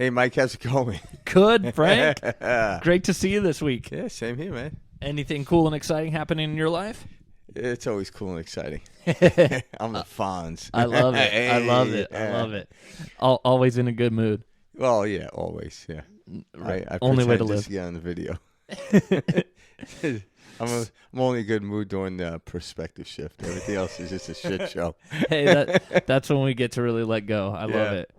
Hey, Mike, how's it going? Good, Frank. Great to see you this week. Yeah, same here, man. Anything cool and exciting happening in your life? It's always cool and exciting. I'm the Fonz. I love it. Hey, I love it. I love it. Always in a good mood. Well, yeah, always. Yeah. I Only way to just live. get on the video. I'm only in a good mood during the perspective shift. Everything else is just a shit show. Hey, that's when we get to really let go. I love it.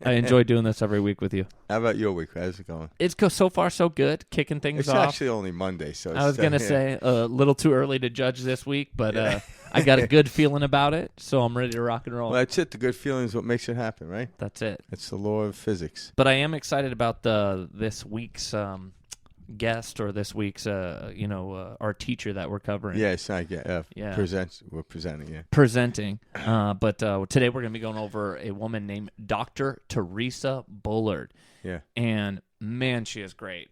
I enjoy doing this every week with you. How about your week? How's it going? It's so far so good, kicking things off. It's actually only Monday, so I was going to say a little too early to judge this week, but I got a good feeling about it, so I'm ready to rock and roll. Well, that's it. The good feeling is what makes it happen, right? That's it. It's the law of physics. But I am excited about this week's guest or this week's, our teacher that we're covering. Yeah, it's not we're presenting, yeah. Presenting. But today we're going to be going over a woman named Dr. Theresa Bullard. Yeah. And, man, she is great.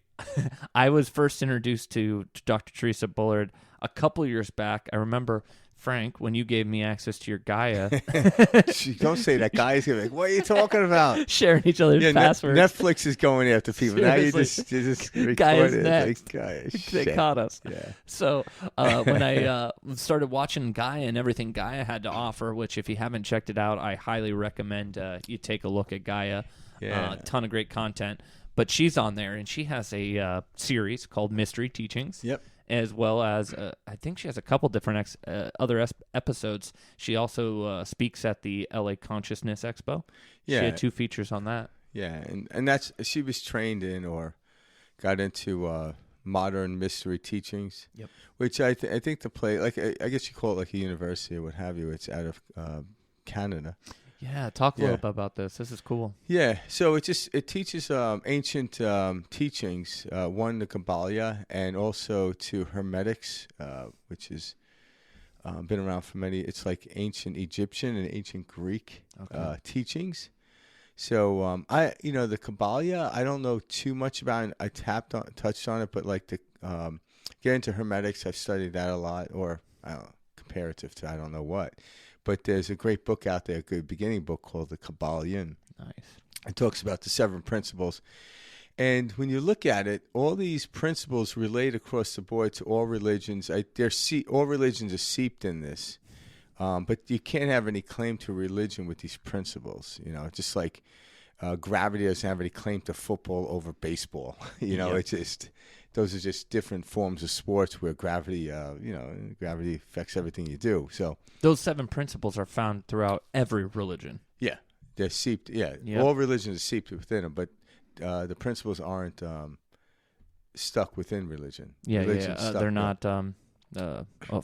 I was first introduced to Dr. Theresa Bullard a couple years back. I remember, Frank, when you gave me access to your Gaia. Don't say that. Gaia's going to be like, what are you talking about? Sharing each other's passwords. Netflix is going after people. Seriously. Now you just Gaia's record next. it. They caught us. Yeah. So when I started watching Gaia and everything Gaia had to offer, which if you haven't checked it out, I highly recommend you take a look at Gaia. Yeah. A ton of great content. But she's on there, and she has a series called Mystery Teachings. Yep. As well as, I think she has a couple different other episodes. She also speaks at the LA Consciousness Expo. Yeah. She had 2 features on that. Yeah, and that's she was trained in or got into modern mystery teachings. Yep. Which I think the play, like I guess you call it like a university or what have you. It's out of Canada. Yeah, talk a little bit about this. This is cool. Yeah, so it teaches ancient teachings, one the Kabbalah, and also to Hermetics, which has been around for many. It's like ancient Egyptian and ancient Greek teachings. So the Kabbalah, I don't know too much about it. I touched on it, but like to get into Hermetics, I've studied that a lot, or I don't know, comparative to I don't know what. But there's a great book out there, a good beginning book called The Kabbalah. Nice. It talks about the 7 principles. And when you look at it, all these principles relate across the board to all religions. All religions are seeped in this. But you can't have any claim to religion with these principles. Just like gravity doesn't have any claim to football over baseball. It's just... Those are just different forms of sports where gravity, gravity affects everything you do. So those 7 principles are found throughout every religion. Yeah, they're seeped. Yeah, yep. All religions are seeped within them, but the principles aren't stuck within religion. Yeah, they're not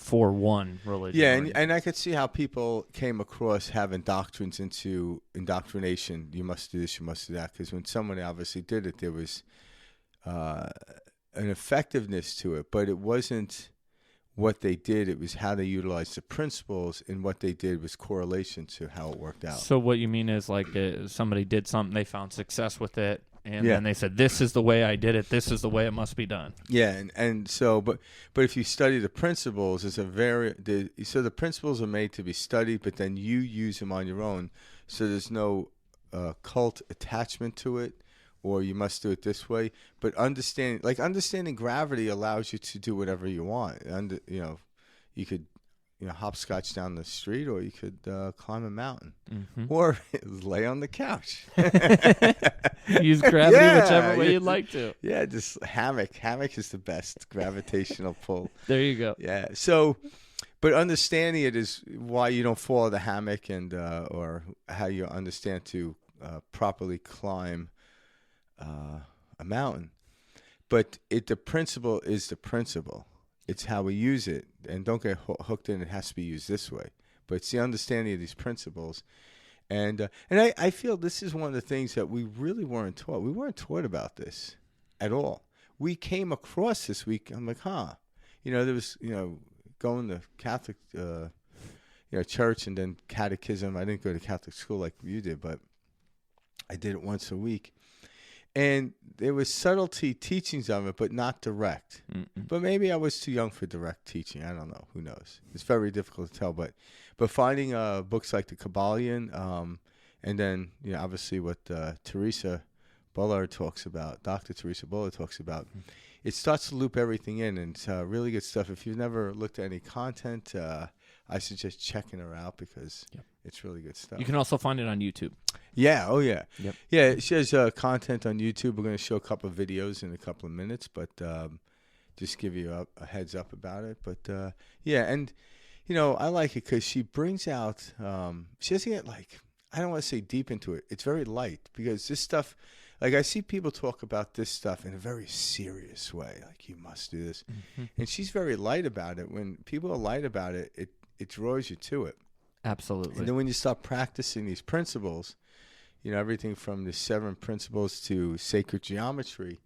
for one religion. Yeah, and I could see how people came across having doctrines into indoctrination. You must do this, you must do that, because when someone obviously did it, there was an effectiveness to it, but it wasn't what they did. It was how they utilized the principles, and what they did was correlation to how it worked out. So what you mean is like somebody did something, they found success with it, and then they said, this is the way I did it, this is the way it must be done. Yeah, and so, but if you study the principles, so the principles are made to be studied, but then you use them on your own, so there's no cult attachment to it, or you must do it this way. But understanding gravity allows you to do whatever you want. And you could hopscotch down the street, or you could climb a mountain, or lay on the couch. Use gravity whichever way you'd like to. Yeah, just hammock. Hammock is the best gravitational pull. There you go. Yeah. So, but understanding it is why you don't fall the hammock, and or how you understand to properly climb a mountain. But the principle is the principle. It's how we use it, and don't get hooked in. It has to be used this way. But it's the understanding of these principles, and I feel this is one of the things that we really weren't taught. We weren't taught about this at all. We came across this week. I'm like, there was going to Catholic church and then catechism. I didn't go to Catholic school like you did, but I did it once a week. And there was subtlety teachings of it, but not direct. But maybe I was too young for direct teaching. I don't know. Who knows? It's very difficult to tell. But finding books like the Kabbalah, and then obviously what Theresa Bullard talks about, Dr. Theresa Bullard talks about. It starts to loop everything in, and it's really good stuff. If you've never looked at any content, I suggest checking her out because it's really good stuff. You can also find it on YouTube. Yeah, oh yeah. Yep. Yeah, she has content on YouTube. We're going to show a couple of videos in a couple of minutes, but just give you a heads up about it. But yeah, and I like it because she brings out, she doesn't get I don't want to say deep into it. It's very light because this stuff, I see people talk about this stuff in a very serious way, like you must do this. Mm-hmm. And she's very light about it. When people are light about it, it draws you to it. Absolutely. And then when you start practicing these principles, everything from the 7 principles to sacred geometry,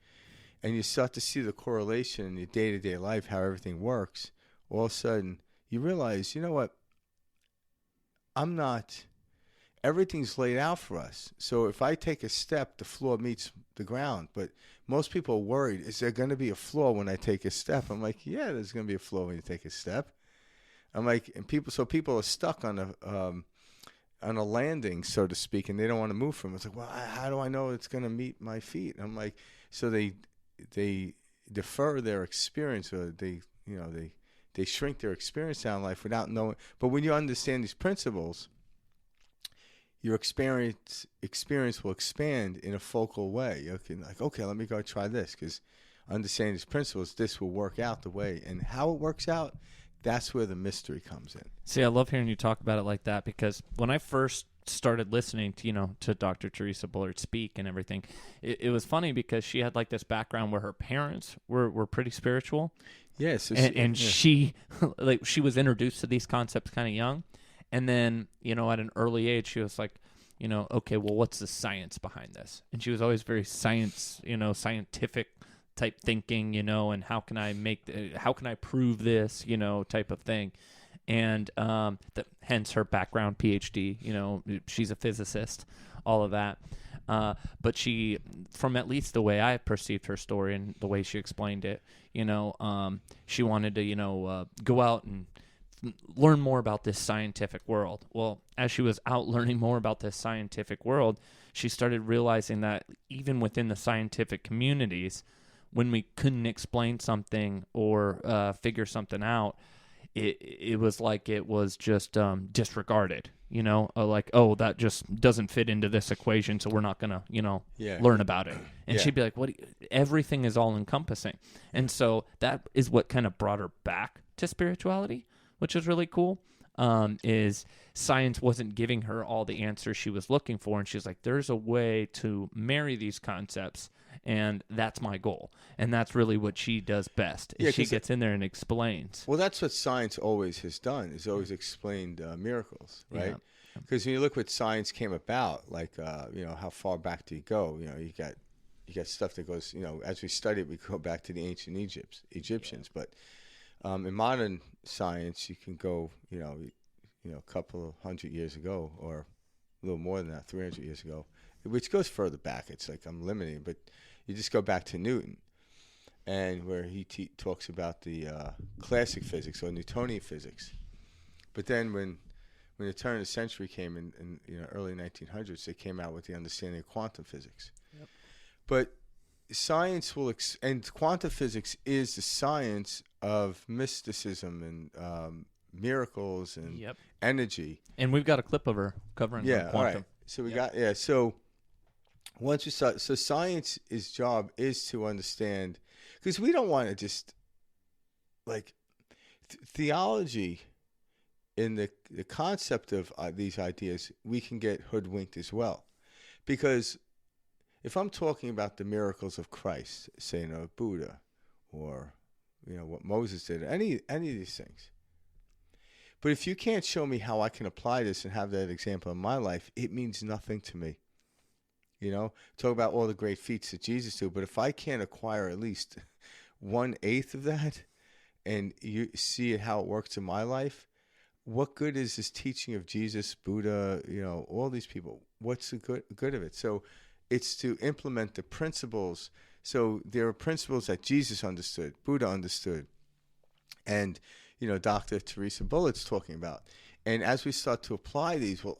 and you start to see the correlation in your day-to-day life, how everything works, all of a sudden you realize, you know what, everything's laid out for us. So if I take a step, the floor meets the ground. But most people are worried, is there going to be a floor when I take a step? I'm like, yeah, there's going to be a floor when you take a step. I'm like, and people are stuck on a landing, so to speak, and they don't want to move from it. It's like, well, how do I know it's going to meet my feet? I'm like, so they defer their experience, or they shrink their experience down in life without knowing. But when you understand these principles, your experience will expand in a focal way. You can okay, let me go try this, because understanding these principles, this will work out the way. And how it works out, that's where the mystery comes in. See, I love hearing you talk about it like that, because when I first started listening to Dr. Theresa Bullard speak and everything, it was funny because she had this background where her parents were pretty spiritual. Yes. She she was introduced to these concepts kind of young. And then, at an early age, she was like, okay, well, what's the science behind this? And she was always very scientific type thinking, and how can I prove this, type of thing. And hence her background, PhD, she's a physicist, all of that. But she, from at least the way I perceived her story and the way she explained it, she wanted to, go out and learn more about this scientific world. Well, as she was out learning more about this scientific world, she started realizing that even within the scientific communities, when we couldn't explain something or figure something out, it was like it was just disregarded, oh, that just doesn't fit into this equation, so we're not going to, learn about it. And she'd be like, everything is all encompassing. And so that is what kind of brought her back to spirituality, which is really cool, is science wasn't giving her all the answers she was looking for. And she's like, there's a way to marry these concepts, and that's my goal. And that's really what she does best. Is she gets in there and explains. Well, that's what science always has done, is always explained miracles, right? Because when you look what science came about, how far back do you go? You got stuff that goes, as we study it, we go back to the ancient Egyptians. Yeah. But in modern science, you can go, a couple of 100 years ago, or a little more than that, 300 years ago, which goes further back. It's like I'm limiting, but you just go back to Newton, and where he talks about the classic physics or Newtonian physics. But then when the turn of the century came in early 1900s, they came out with the understanding of quantum physics. Yep. But science will and quantum physics is the science of mysticism and miracles and energy. And we've got a clip of her covering quantum. All right. So we got so once we start, so science's job is to understand, because we don't want to just theology in the concept of these ideas, we can get hoodwinked as well, because if I'm talking about the miracles of Christ, say, Buddha, or what Moses did, any of these things. But if you can't show me how I can apply this and have that example in my life, it means nothing to me. Talk about all the great feats that Jesus did, but if I can't acquire at least 1/8 of that, and you see how it works in my life, what good is this teaching of Jesus, Buddha, all these people? What's the good of it? So it's to implement the principles. So there are principles that Jesus understood, Buddha understood, and Dr. Theresa Bullard's talking about. And as we start to apply these, you'll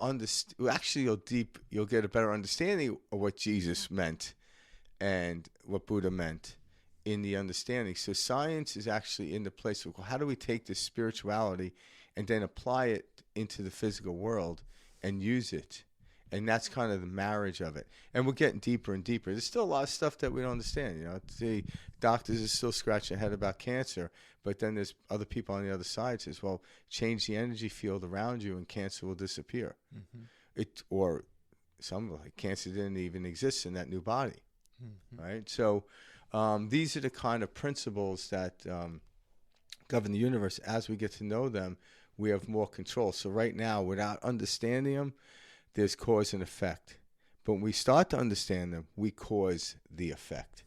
get a better understanding of what Jesus meant, and what Buddha meant in the understanding. So science is actually in the place of, how do we take this spirituality and then apply it into the physical world and use it? And that's kind of the marriage of it. And we're getting deeper and deeper. There's still a lot of stuff that we don't understand. You know, the doctors are still scratching their head about cancer, but then there's other people on the other side says, well, change the energy field around you and cancer will disappear. Or some like cancer didn't even exist in that new body, right? So these are the kind of principles that govern the universe. As we get to know them, we have more control. So right now, without understanding them, there's cause and effect. But when we start to understand them, we cause the effect.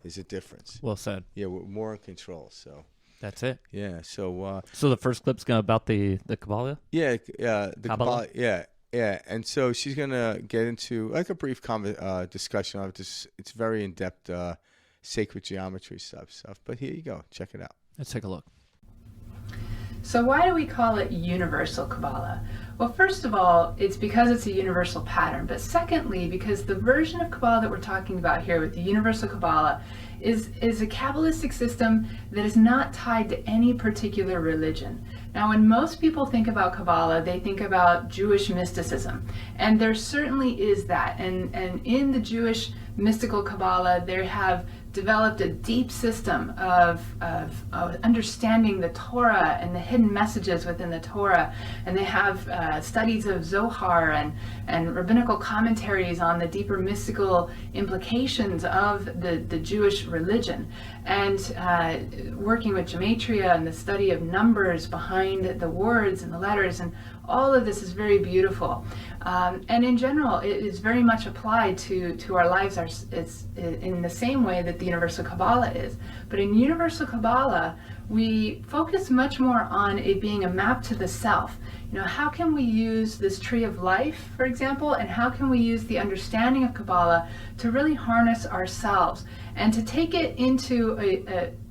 There's a difference. Well said. Yeah, we're more in control. So that's it. Yeah. So the first clip's about the Kabbalah. Yeah. The Kabbalah. Yeah. And so she's gonna get into like a brief discussion of this. It's very in depth, sacred geometry stuff. But here you go. Check it out. Let's take a look. So why do we call it universal Kabbalah? Well, first of all, it's because it's a universal pattern. But secondly, because the version of Kabbalah that we're talking about here with the universal Kabbalah is a Kabbalistic system that is not tied to any particular religion. Now, when most people think about Kabbalah, they think about Jewish mysticism. And there certainly is that. And in the Jewish mystical Kabbalah, they have developed a deep system of understanding the Torah and the hidden messages within the Torah. And they have studies of Zohar and rabbinical commentaries on the deeper mystical implications of the Jewish religion. And working with gematria and the study of numbers behind the words and the letters, and all of this is very beautiful. And in general, it is very much applied to our lives. It's in the same way that the Universal Kabbalah is. But in Universal Kabbalah, we focus much more on it being a map to the self. You know, how can we use this tree of life, for example, and how can we use the understanding of Kabbalah to really harness ourselves and to take it into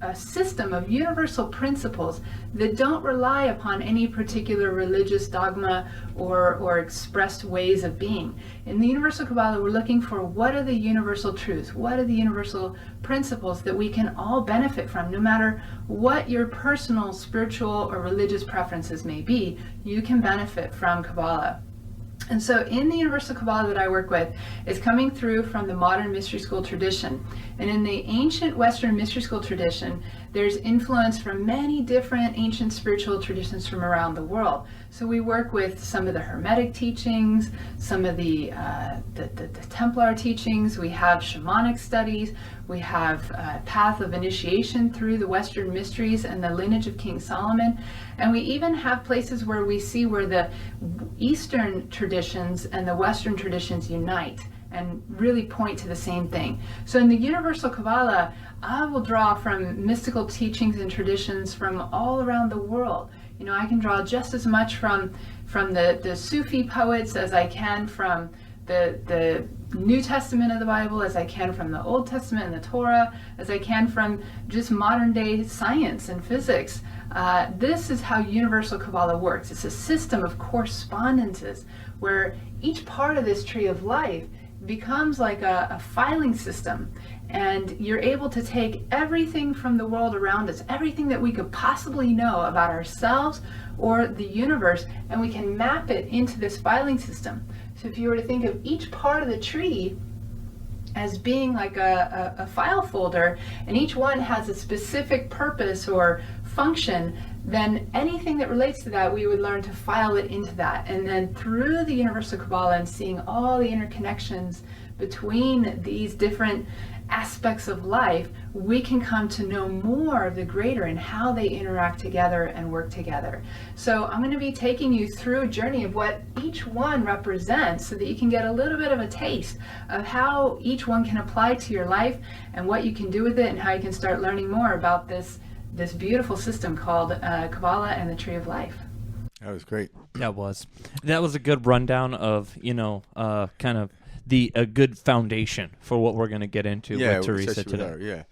a system of universal principles that don't rely upon any particular religious dogma or expressed ways of being. In the Universal Kabbalah, we're looking for what are the universal truths, what are the universal principles that we can all benefit from, no matter what your personal, spiritual, or religious preferences may be. You can benefit from Kabbalah. And so in the Universal Kabbalah that I work with is coming through from the modern mystery school tradition. And in the ancient Western mystery school tradition, there's influence from many different ancient spiritual traditions from around the world. So we work with some of the Hermetic teachings, some of the Templar teachings. We have shamanic studies. We have path of initiation through the Western mysteries and the lineage of King Solomon. And we even have places where we see where the Eastern traditions and the Western traditions unite and really point to the same thing. So in the Universal Kabbalah, I will draw from mystical teachings and traditions from all around the world. You know, I can draw just as much from the Sufi poets as I can from the New Testament of the Bible, as I can from the Old Testament and the Torah, as I can from just modern day science and physics. This is how Universal Kabbalah works. It's a system of correspondences where each part of this tree of life becomes like a filing system, and you're able to take everything from the world around us, everything that we could possibly know about ourselves or the universe, and we can map it into this filing system. So if you were to think of each part of the tree as being like a file folder, and each one has a specific purpose or function, then anything that relates to that, we would learn to file it into that. And then through the Universal Kabbalah and seeing all the interconnections between these different aspects of life, we can come to know more of the greater and how they interact together and work together. So I'm going to be taking you through a journey of what each one represents so that you can get a little bit of a taste of how each one can apply to your life and what you can do with it, and how you can start learning more about this beautiful system called Kabbalah and the Tree of Life. That was great. That was a good rundown of, kind of a good foundation for what we're going to get into with Theresa today. Yeah,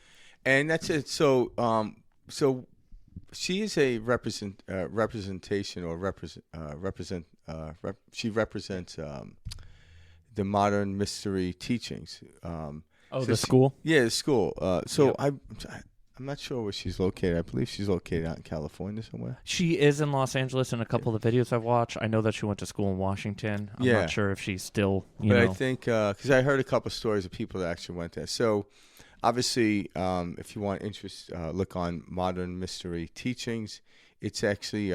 and that's it. So, so she is a representation or she represents the modern mystery teachings. Oh, So the school? Yeah, the school. So Yep. I'm not sure where she's located. I believe she's located out in California somewhere. She is in Los Angeles in a couple of the videos I've watched. I know that she went to school in Washington. I'm Yeah. not sure if she's still, you But know. I think because I heard a couple stories of people that actually went there. So obviously, if you want interest, look on Modern Mystery Teachings. It's actually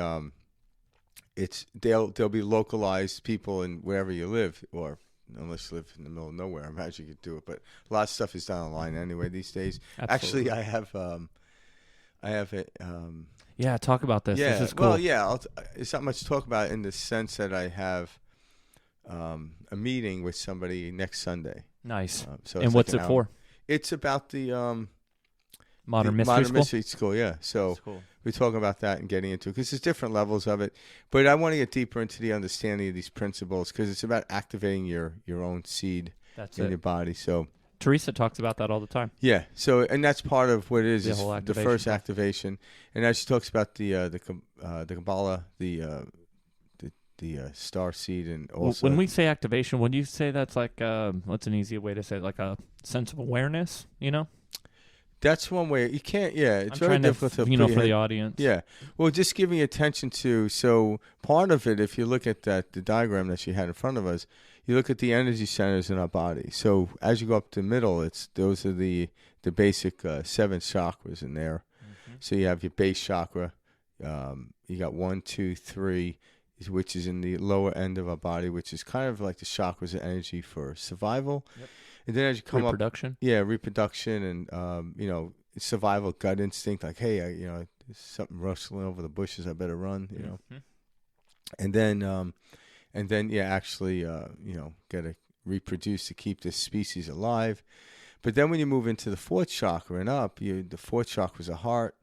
they'll be localized people in wherever you live, or unless you live in the middle of nowhere. I imagine you could do it, but a lot of stuff is done online anyway these days. Absolutely. Actually, I have it. Yeah, talk about this. Yeah, This is cool. well, yeah. It's not much to talk about in the sense that I have a meeting with somebody next Sunday. Nice. So And it's what's like it an for? hour. It's about the Modern the Mystery School? Mystery School, yeah. So That's cool. we're talking about that and getting into it because there's different levels of it. But I want to get deeper into the understanding of these principles because it's about activating your own seed That's in it. your body. So Theresa talks about that all the time. yeah, so and that's part of what it is. The is whole the activation first stuff. activation, and as she talks about the Kabbalah, the star seed, and also When we say activation, when you say that's like, what's an easy way to say it? Like a sense of awareness, you know? that's one way you can't. Yeah, it's I'm very trying difficult to, to you know, put your for the head- audience. Yeah, well, just giving attention to. So part of it, if you look at the diagram that she had in front of us, you look at the energy centers in our body. So as you go up the middle, those are the basic 7 chakras in there. Mm-hmm. So you have your base chakra. You got 1, 2, 3, which is in the lower end of our body, which is kind of like the chakras of energy for survival. Yep. And then as you come up, Reproduction. yeah, reproduction and you know, survival, gut instinct, like, hey, you know, there's something rustling over the bushes, I better run, you know. Mhm. And then yeah, actually you know, gotta reproduce to keep this species alive. But then when you move into the 4th chakra and up, the 4th chakra is a heart.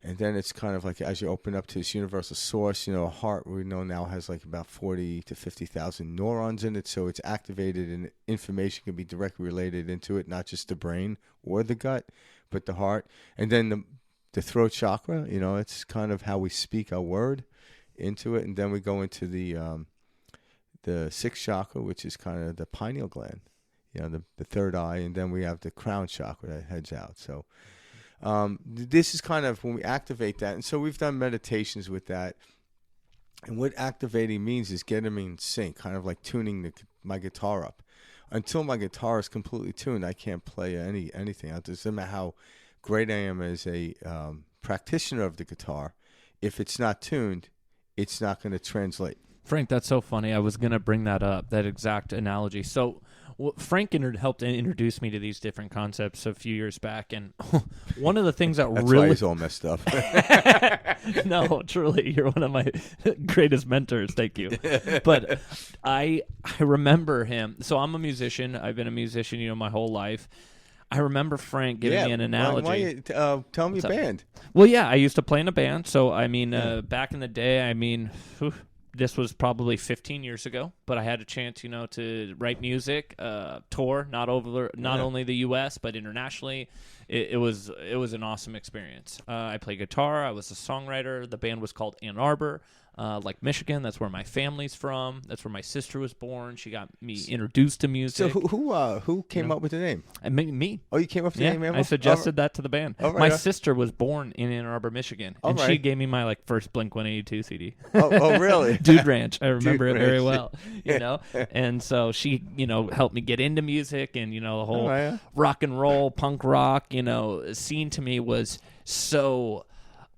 And then it's kind of like as you open up to this universal source, you know, a heart we know now has like about 40 to 50,000 neurons in it. So it's activated and information can be directly related into it, not just the brain or the gut, but the heart. And then the throat chakra, you know, it's kind of how we speak our word into it. And then we go into the 6th chakra, which is kind of the pineal gland, you know, the third eye. And then we have the crown chakra that heads out. So this is kind of when we activate that. And so we've done meditations with that. And what activating means is getting them in sync, kind of like tuning my guitar up. Until my guitar is completely tuned, I can't play anything. It doesn't matter how great I am as a practitioner of the guitar. If it's not tuned, it's not going to translate. Frank, that's so funny. I was going to bring that up, that exact analogy. So Frank helped introduce me to these different concepts a few years back, and one of the things that That's really why he's all messed up. No, truly, you're one of my greatest mentors. Thank you. But I remember him. So I'm a musician. I've been a musician, you know, my whole life. I remember Frank giving me an analogy. Tell me band. Well, yeah, I used to play in a band. So I mean, back in the day, I mean. This was probably 15 years ago, but I had a chance, you know, to write music, tour, not only the U.S. but internationally. It was an awesome experience. I played guitar. I was a songwriter. The band was called Ann Arbor, like Michigan. That's where my family's from. That's where my sister was born. She got me introduced to music. So who came up with the name? Me. Oh, you came up with the Yeah, name, man? I suggested that to the band. All right. My sister was born in Ann Arbor, Michigan, and she gave me my first Blink-182 CD. Oh, really? Dude Ranch. I remember Dude it very Ranch. well, you know. And so she, you know, helped me get into music, and you know, the whole rock and roll, punk rock, you know, scene to me was so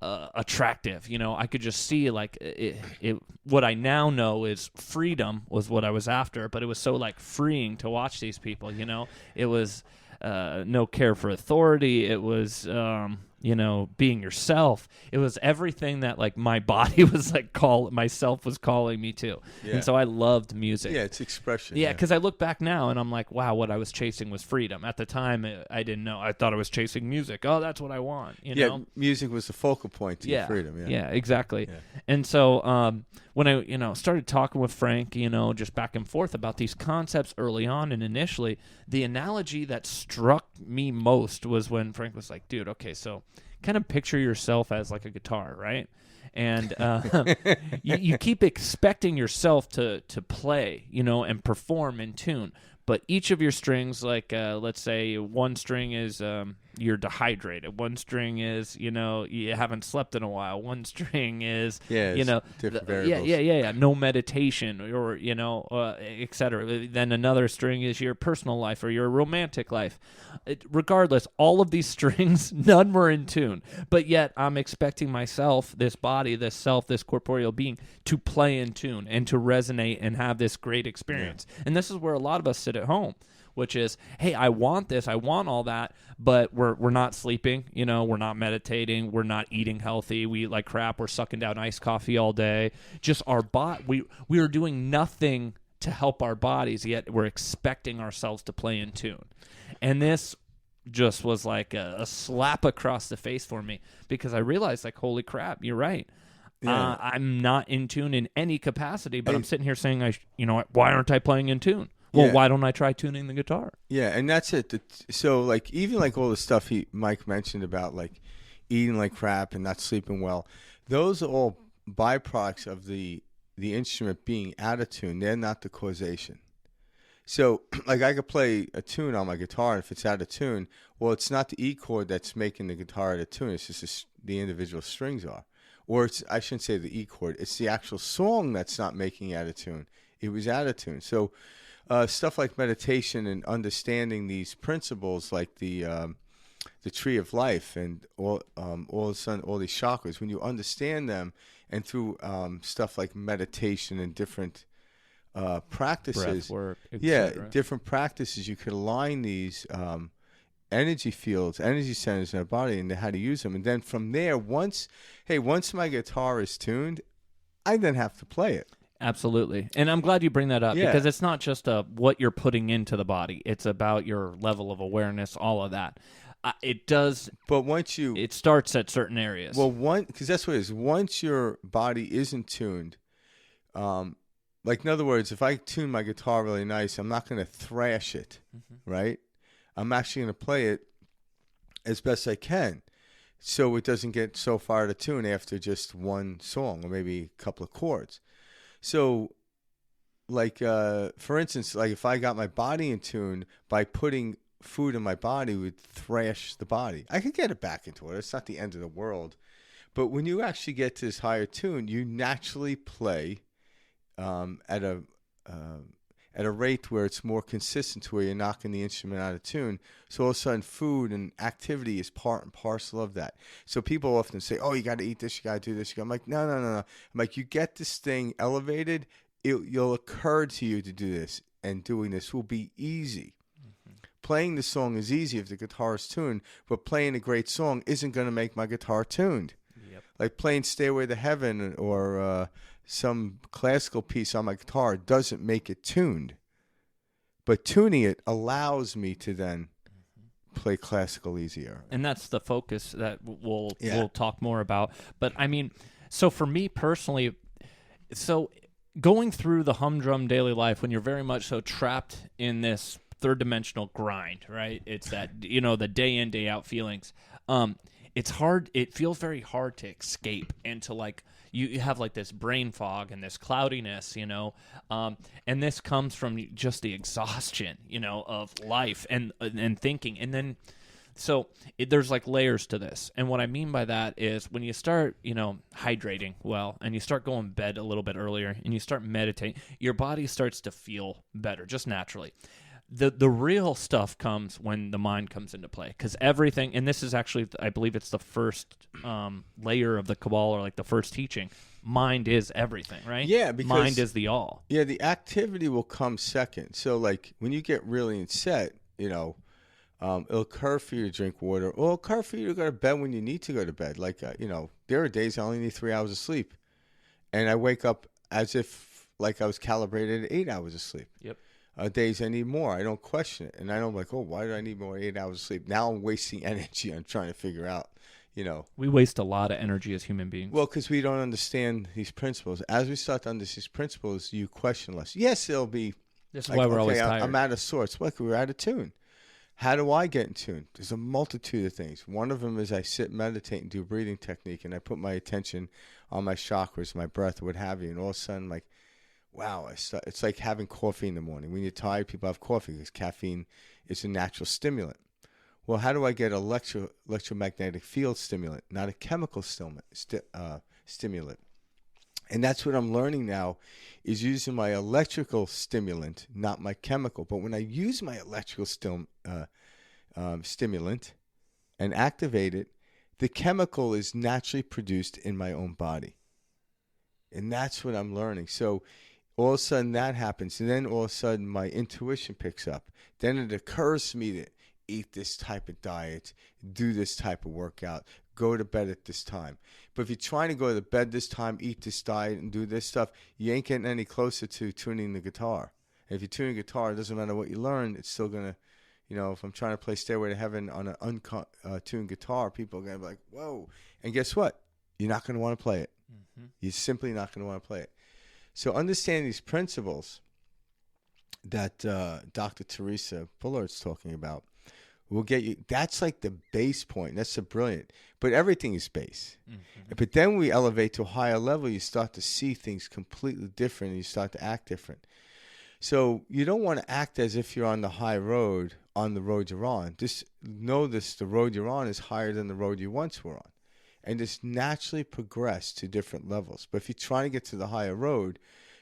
attractive. You know, I could just see like it. What I now know is freedom was what I was after, but it was so like freeing to watch these people. You know, it was no care for authority. It was you know, being yourself. It was everything that like my body was like myself was calling me to. Yeah. And so I loved music. Yeah, it's expression. Yeah, because I look back now and I'm like, wow, what I was chasing was freedom. At the time, I didn't know. I thought I was chasing music. Oh, that's what I want. You know? Music was the focal point to your freedom. Yeah, exactly. Yeah. And so when I, you know, started talking with Frank, you know, just back and forth about these concepts early on and initially, the analogy that struck me most was when Frank was like, dude, okay, so kind of picture yourself as like a guitar, right? And you keep expecting yourself to play, you know, and perform in tune. but each of your strings, like let's say one string is you're dehydrated, one string is you haven't slept in a while, one string is different variables. no meditation, or etc. Then another string is your personal life or your romantic life. Regardless, all of these strings, none were in tune, but yet I'm expecting myself, this body, this self, this corporeal being, to play in tune and to resonate and have this great experience. And this is where a lot of us sit at home, which is, hey, I want this, I want all that, but we're not sleeping, we're not meditating, we're not eating healthy, we eat like crap, we're sucking down iced coffee all day. Just our body, we are doing nothing to help our bodies, yet we're expecting ourselves to play in tune. And this just was like a slap across the face for me, because I realized, like, holy crap, you're right. Yeah. I'm not in tune in any capacity, but I'm sitting here saying, why aren't I playing in tune? Well, why don't I try tuning the guitar? Yeah, and that's it. So, like, even like all the stuff Mike mentioned about like eating like crap and not sleeping well, those are all byproducts of the instrument being out of tune. They're not the causation. So, like, I could play a tune on my guitar, and if it's out of tune, well, it's not the E chord that's making the guitar out of tune. It's just the individual strings are. Or I shouldn't say the E chord. It's the actual song that's not making it out of tune. It was out of tune. So, stuff like meditation and understanding these principles, like the tree of life and all of a sudden all these chakras, when you understand them, and through stuff like meditation and different practices, breath work, different practices, you could align these energy fields, energy centers in our body, and how to use them. And then from there, once my guitar is tuned, I then have to play it. Absolutely. And I'm glad you bring that up, because it's not just what you're putting into the body. It's about your level of awareness, all of that. It does. But it starts at certain areas. Well, because that's what it is. Once your body isn't tuned, like, in other words, if I tune my guitar really nice, I'm not going to thrash it, right? I'm actually going to play it as best I can, so it doesn't get so far out of tune after just one song or maybe a couple of chords. So, like, for instance, like, if I got my body in tune by putting food in my body, would thrash the body. I could get it back into it. It's not the end of the world. But when you actually get to this higher tune, you naturally play at a rate where it's more consistent, to where you're knocking the instrument out of tune. So all of a sudden, food and activity is part and parcel of that. So people often say, oh, you got to eat this, you got to do this. I'm like, no. I'm like, you get this thing elevated, you'll occur to you to do this, and doing this will be easy. Playing the song is easy if the guitar is tuned, but playing a great song isn't going to make my guitar tuned. Yep. Like playing Stairway to Heaven or some classical piece on my guitar doesn't make it tuned. But tuning it allows me to then play classical easier. And that's the focus that we'll talk more about. But, I mean, so for me personally, going through the humdrum daily life, when you're very much so trapped in this third-dimensional grind, right? It's that, the day in, day out feelings. It's hard. It feels very hard to escape and to, like, you have like this brain fog and this cloudiness, and this comes from just the exhaustion, of life and thinking. And then, there's like layers to this. And what I mean by that is when you start, hydrating well, and you start going to bed a little bit earlier, and you start meditating, your body starts to feel better just naturally. The real stuff comes when the mind comes into play, because everything, and this is actually, I believe it's the first layer of the Kabbalah, or like the first teaching. Mind is everything, right? Yeah, because mind is the all. Yeah, the activity will come second. So, like, when you get really set, it'll occur for you to drink water, or it'll occur for you to go to bed when you need to go to bed. Like, there are days I only need 3 hours of sleep, and I wake up as if like I was calibrated at 8 hours of sleep. Yep. Days I need more. I don't question it. And I don't like, why do I need more 8 hours of sleep? Now I'm wasting energy on trying to figure out, We waste a lot of energy as human beings. Well, because we don't understand these principles. As we start to understand these principles, you question less. Yes, it'll be. This is why we're always tired. I'm out of sorts. Look, we're out of tune. How do I get in tune? There's a multitude of things. One of them is I sit, meditate, and do a breathing technique, and I put my attention on my chakras, my breath, what have you. And all of a sudden, like, wow, it's like having coffee in the morning. When you're tired, people have coffee because caffeine is a natural stimulant. Well, how do I get electromagnetic field stimulant, not a chemical stimulant? And that's what I'm learning now, is using my electrical stimulant, not my chemical. But when I use my electrical stimulant and activate it, the chemical is naturally produced in my own body. And that's what I'm learning. So all of a sudden that happens. And then all of a sudden my intuition picks up. Then it occurs to me to eat this type of diet, do this type of workout, go to bed at this time. But if you're trying to go to bed this time, eat this diet, and do this stuff, you ain't getting any closer to tuning the guitar. And if you tune the guitar, it doesn't matter what you learn, it's still going to, if I'm trying to play Stairway to Heaven on an untuned guitar, people are going to be like, whoa. And guess what? You're not going to want to play it. Mm-hmm. You're simply not going to want to play it. So understand these principles that Dr. Theresa Bullard's talking about will get you. That's like the base point. That's the brilliant. But everything is base. Mm-hmm. But then we elevate to a higher level. You start to see things completely different, and you start to act different. So you don't want to act as if you're on the high road, on the road you're on. Just know this, the road you're on is higher than the road you once were on. And just naturally progress to different levels. But if you're trying to get to the higher road,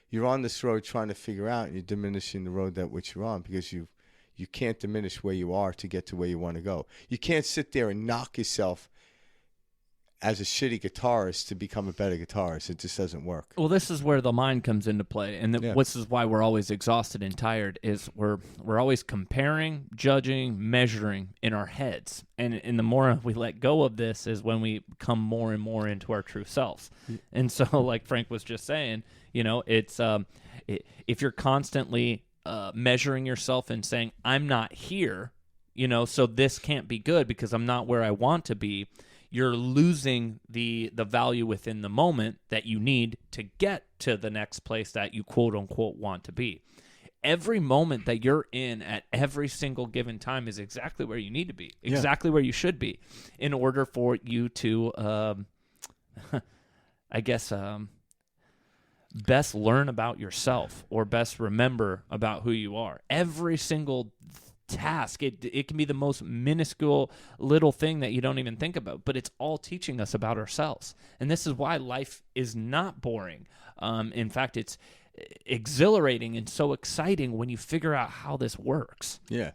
you're on this road trying to figure out, and you're diminishing the road that which you're on, because you can't diminish where you are to get to where you want to go. You can't sit there and knock yourself as a shitty guitarist to become a better guitarist. It just doesn't work. Well, this is where the mind comes into play, and this is why we're always exhausted and tired. Is we're always comparing, judging, measuring in our heads, and the more we let go of this is when we come more and more into our true selves. And so, like Frank was just saying, it's if you're constantly measuring yourself and saying, I'm not here, so this can't be good because I'm not where I want to be, you're losing the value within the moment that you need to get to the next place that you quote unquote want to be. Every moment that you're in at every single given time is exactly where you need to be, exactly where you should be, in order for you to, best learn about yourself or best remember about who you are. Every single task, it can be the most minuscule little thing that you don't even think about, but it's all teaching us about ourselves. And this is why life is not boring. In fact, it's exhilarating and so exciting when you figure out how this works. Yeah.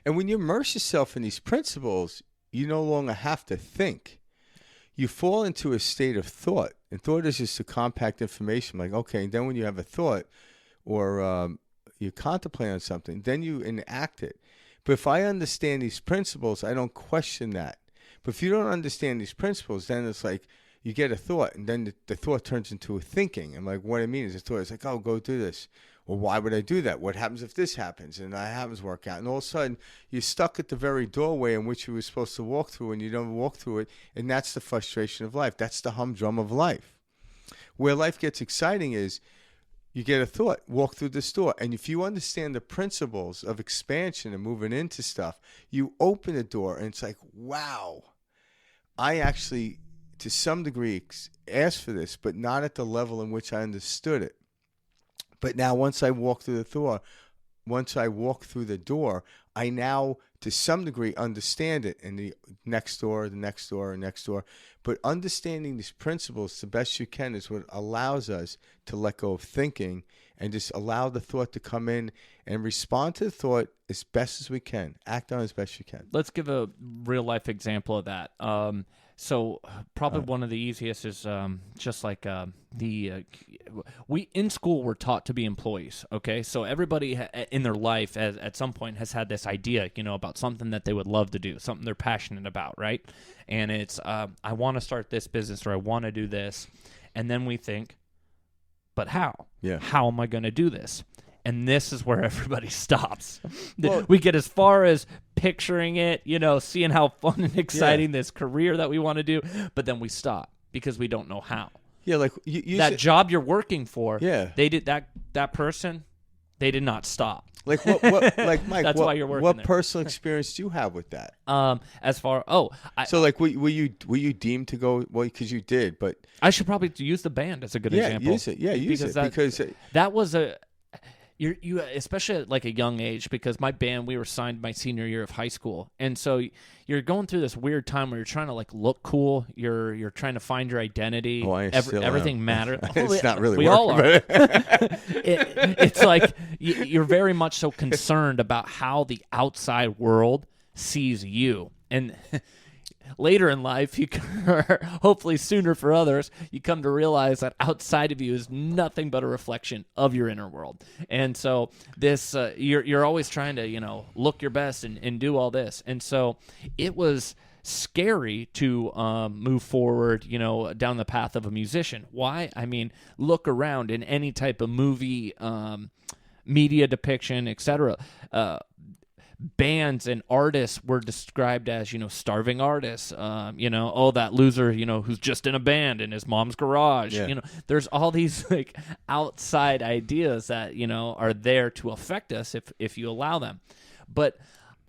And when you immerse yourself in these principles, you no longer have to think. You fall into a state of thought. And thought is just a compact information. Like, okay, and then when you have a thought or you contemplate on something, then you enact it. But if I understand these principles, I don't question that. But if you don't understand these principles, then it's like you get a thought, and then the thought turns into a thinking. And like, what I mean is a thought. It's like, oh, go do this. Well, why would I do that? What happens if this happens? And that happens work out. And all of a sudden, you're stuck at the very doorway in which you were supposed to walk through, and you don't walk through it. And that's the frustration of life. That's the humdrum of life. Where life gets exciting is you get a thought, walk through this door. And if you understand the principles of expansion and moving into stuff, you open the door, and it's like, wow, I actually, to some degree, asked for this, but not at the level in which I understood it. But now once I walk through the door, I now, to some degree, understand it. And the next door, the next door, and next door. But understanding these principles the best you can is what allows us to let go of thinking and just allow the thought to come in and respond to the thought as best as we can. Act on it as best you can. Let's give a real-life example of that. So probably one of the easiest is just like we in school were taught to be employees, okay? So everybody in their life at some point has had this idea, about something that they would love to do, something they're passionate about, right? And it's, I want to start this business, or I want to do this. And then we think, but how? Yeah. How am I going to do this? And this is where everybody stops. Well, we get as far as picturing it, seeing how fun and exciting this career that we want to do, but then we stop because we don't know how. Yeah, like that job you're working for. Yeah, they did that person. They did not stop. Like what like Mike, That's why you're working what there. personal experience do you have with that? As far So like were you deemed to go, well, because you did, but I should probably use the band as a good example. use it. Yeah, use it because that was you especially at like a young age, because my band, we were signed my senior year of high school, and so you're going through this weird time where you're trying to like look cool, you're trying to find your identity. Everything matters. It's not really we working, all are. It's like you're very much so concerned about how the outside world sees you, and later in life, hopefully sooner for others, you come to realize that outside of you is nothing but a reflection of your inner world. And so this, you're always trying to, look your best and do all this. And so it was scary to move forward, down the path of a musician. Why? I mean, look around in any type of movie, media depiction, etc. Bands and artists were described as, starving artists, that loser, who's just in a band in his mom's garage. Yeah. There's all these like outside ideas that, are there to affect us if you allow them. But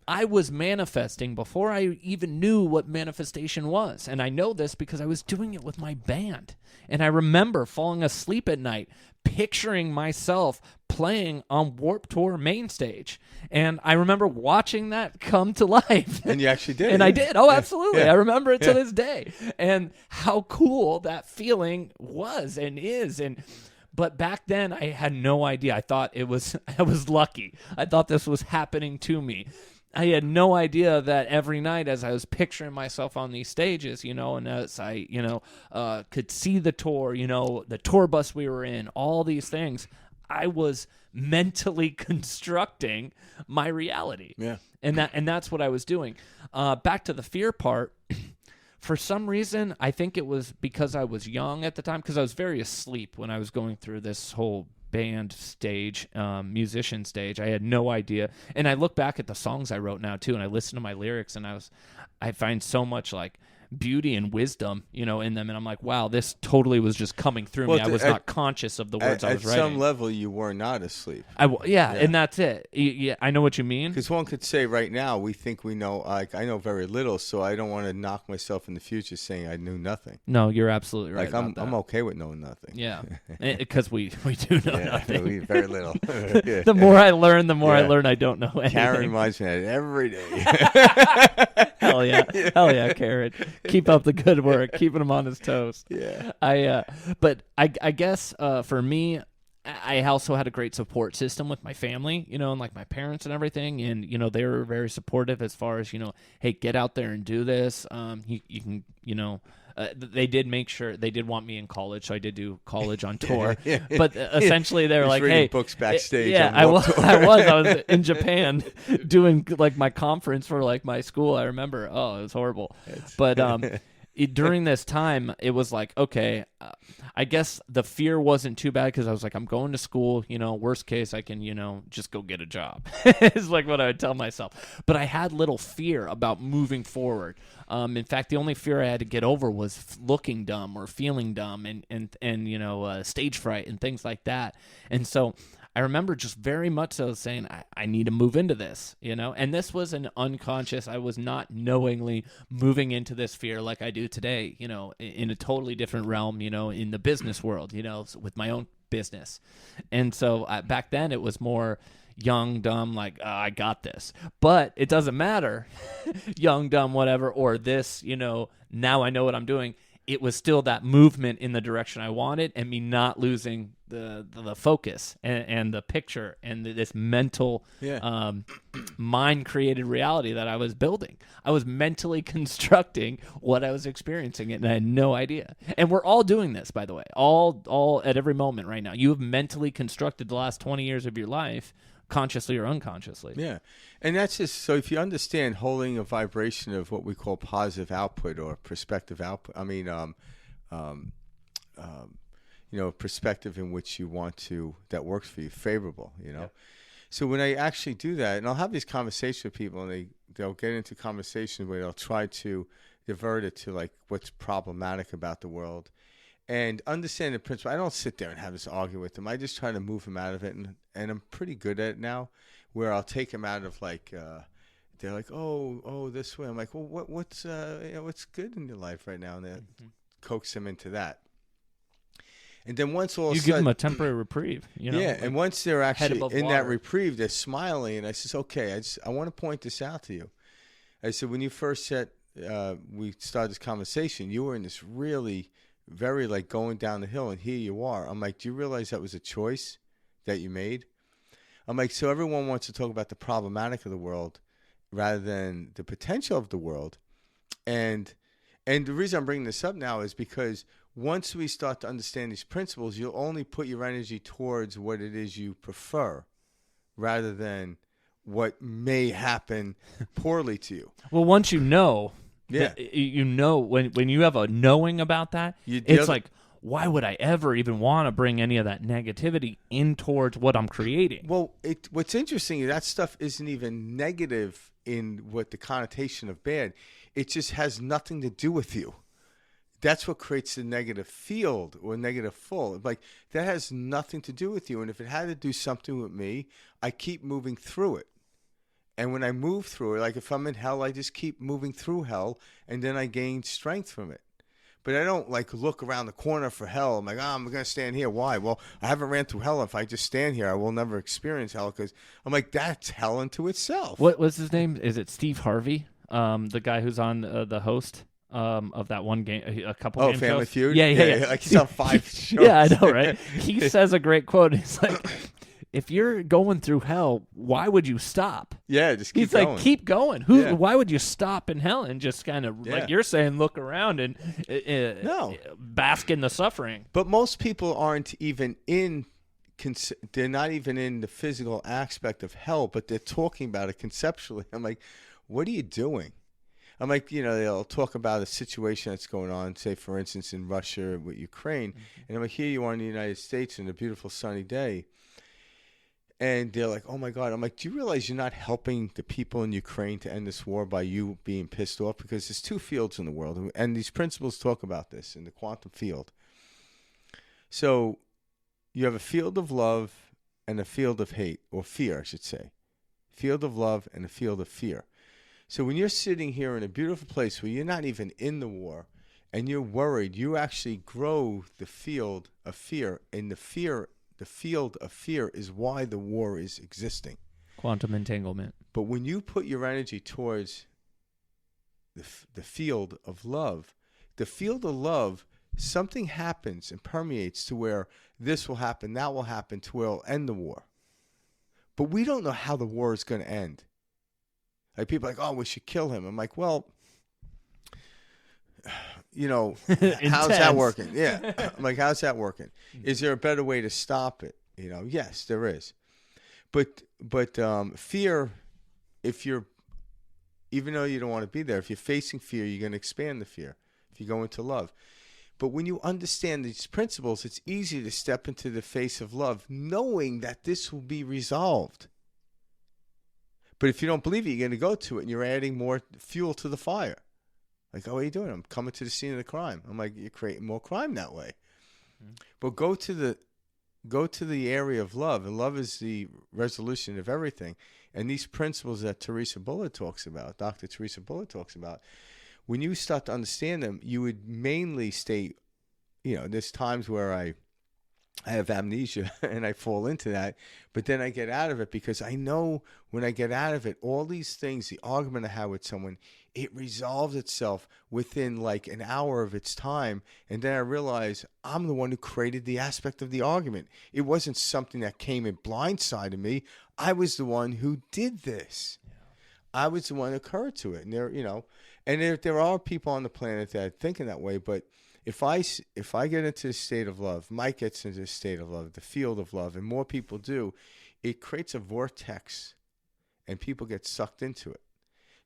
I was manifesting before I even knew what manifestation was. And I know this because I was doing it with my band. And I remember falling asleep at night, picturing myself playing on Warped Tour main stage. And I remember watching that come to life. And you actually did. And I did. Oh, absolutely. Yeah. I remember it to this day. And how cool that feeling was and is. But back then I had no idea. I thought I was lucky. I thought this was happening to me. I had no idea that every night as I was picturing myself on these stages, and as I, could see the tour, the tour bus we were in, all these things, I was mentally constructing my reality. Yeah. And that's what I was doing. Back to the fear part. For some reason, I think it was because I was young at the time, because I was very asleep when I was going through this whole band stage, musician stage. I had no idea. And I look back at the songs I wrote now too, and I listen to my lyrics, and I find so much like beauty and wisdom, in them. And I'm like, wow, this totally was just coming through me. I was not conscious of the words I was writing. At some level, you were not asleep. Yeah, and that's it. Yeah, I know what you mean. Because one could say right now, we think we know, like I know very little, so I don't want to knock myself in the future saying I knew nothing. No, you're absolutely right. Like I'm okay with knowing nothing. Yeah, because we do know nothing. We very little. The more I learn, I learn I don't know anything. Karen reminds me of that every day. Hell yeah, Karen. Keep up the good work, keeping him on his toes. Yeah. But I guess for me, I also had a great support system with my family, and like my parents and everything, and they were very supportive as far as hey, get out there and do this. You can they did make sure they did want me in college, so I did do college on tour. But essentially, they were like, "Hey, books backstage." Yeah, I was in Japan doing like my conference for like my school. I remember, it was horrible. But during this time, it was like, okay, I guess the fear wasn't too bad because I was like, I'm going to school, worst case, I can, just go get a job. It's like what I would tell myself. But I had little fear about moving forward. In fact, the only fear I had to get over was looking dumb or feeling dumb and stage fright and things like that. And so I remember just very much so saying, I need to move into this, and this was an unconscious, I was not knowingly moving into this fear like I do today, in a totally different realm, in the business world, with my own business. And so back then it was more young, dumb, like, I got this, but it doesn't matter, young, dumb, whatever, or this, now I know what I'm doing. It was still that movement in the direction I wanted, and me not losing the focus and the picture and this mental mind-created reality that I was building. I was mentally constructing what I was experiencing, and I had no idea. And we're all doing this, by the way, all at every moment right now. You have mentally constructed the last 20 years of your life, consciously or unconsciously. Yeah. And that's just, so if you understand holding a vibration of what we call positive output or perspective output, perspective in which you want to, that works for you, favorable, Yep. So when I actually do that, and I'll have these conversations with people, and they'll get into conversations where they'll try to divert it to like what's problematic about the world. and understand the principle. I don't sit there and have this argue with them. I just try to move them out of it, and I'm pretty good at it now, where I'll take them out of like they're like, oh, this way. I'm like, well, what's good in your life right now, and then coax them into that. And then once all you of a give sudden, them a temporary reprieve, you know. yeah, like and once they're head actually above in water. that reprieve, they're smiling, and I says, okay, I want to point this out to you. I said, when you first we started this conversation, you were in this really very like going down the hill, and here you are. I'm like, do you realize that was a choice that you made? I'm like, so everyone wants to talk about the problematic of the world rather than the potential of the world. And the reason I'm bringing this up now is because once we start to understand these principles, you'll only put your energy towards what it is you prefer rather than what may happen poorly to you. Well, once you know, Yeah. you know when you have a knowing about that, it's like, why would I ever even want to bring any of that negativity in towards what I'm creating? Well, what's interesting is that stuff isn't even negative in what the connotation of bad. It just has nothing to do with you. That's what creates the negative field or negative full. Like, that has nothing to do with you. And if it had to do something with me, I keep moving through it. And when I move through it, like if I'm in hell, I just keep moving through hell, and then I gain strength from it. But I don't like look around the corner for hell. I'm like, I'm going to stand here. Why? Well, I haven't ran through hell. If I just stand here, I will never experience hell, because I'm like, that's hell unto itself. What was his name? Is it Steve Harvey? The guy who's on the host of that one game, a couple game Family shows? Feud? Yeah. Like he's on 5 shows. Yeah, I know, right? He says a great quote. He's like, if you're going through hell, why would you stop? Yeah, just keep He's going. like, keep going. Why would you stop in hell and just kind of, like you're saying, look around and No. bask in the suffering? But most people aren't even they're not even in the physical aspect of hell, but they're talking about it conceptually. I'm like, what are you doing? I'm like, they'll talk about a situation that's going on, say, for instance, in Russia with Ukraine. And I'm like, here you are in the United States on a beautiful sunny day. And they're like, oh, my God. I'm like, do you realize you're not helping the people in Ukraine to end this war by you being pissed off? Because there's 2 fields in the world. And these principles talk about this in the quantum field. So you have a field of love and a field of hate, or fear, I should say. Field of love and a field of fear. So when you're sitting here in a beautiful place where you're not even in the war and you're worried, you actually grow the field of fear. And the field of fear is why the war is existing. Quantum entanglement. But when you put your energy towards the field of love, something happens and permeates to where this will happen, that will happen, to where it'll end the war. But we don't know how the war is going to end. Like, people are like, oh, we should kill him. I'm like, well, how's that working? Yeah. I'm like, how's that working? Is there a better way to stop it? Yes, there is. But fear, even though you don't want to be there, if you're facing fear, you're going to expand the fear if you go into love. But when you understand these principles, it's easy to step into the face of love, knowing that this will be resolved. But if you don't believe it, you're going to go to it, and you're adding more fuel to the fire. Like, oh, what are you doing? I'm coming to the scene of the crime. I'm like, you're creating more crime that way. Mm-hmm. But go to the area of love, and love is the resolution of everything. And these principles that Theresa Bullard talks about, Dr. Theresa Bullard talks about, when you start to understand them, you would mainly stay, there's times where I have amnesia and I fall into that, but then I get out of it, because I know when I get out of it, all these things, the argument I have with someone, it resolves itself within like an hour of its time. And then I realize I'm the one who created the aspect of the argument. It wasn't something that came and blindsided me. I was the one who did this. Yeah. I was the one who occurred to it. And there are people on the planet that are thinking that way, but if I get into the state of love, Mike gets into the state of love, the field of love, and more people do, it creates a vortex, and people get sucked into it.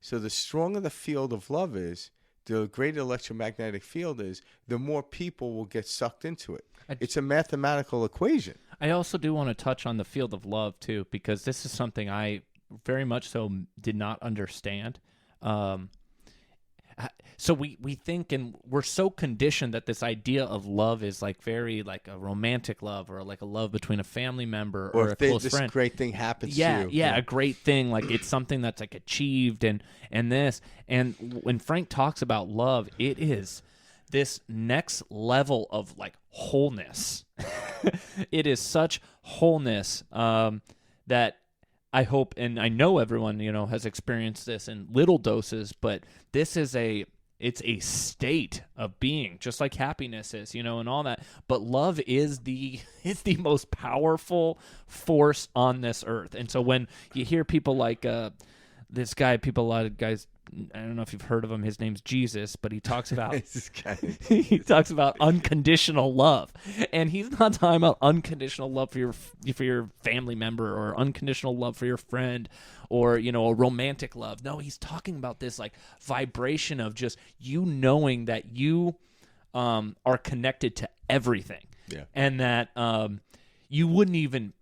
So the stronger the field of love is, the greater electromagnetic field is, the more people will get sucked into it. It's a mathematical equation. I also do want to touch on the field of love, too, because this is something I very much so did not understand. so we think, and we're so conditioned that this idea of love is like very like a romantic love, or like a love between a family member or a close friend. This great thing happens Yeah, to you. yeah, a great thing. Like it's something that's like achieved and this. And when Frank talks about love, it is this next level of like wholeness. It is such wholeness that I hope, and I know everyone, has experienced this in little doses, but this is it's a state of being, just like happiness is, and all that. But love is the most powerful force on this earth. And so when you hear people like this guy, a lot of guys, I don't know if you've heard of him. His name's Jesus, but he talks about he talks about unconditional love, and he's not talking about unconditional love for your family member, or unconditional love for your friend, or a romantic love. No, he's talking about this like vibration of just you knowing that you are connected to everything, and that you wouldn't even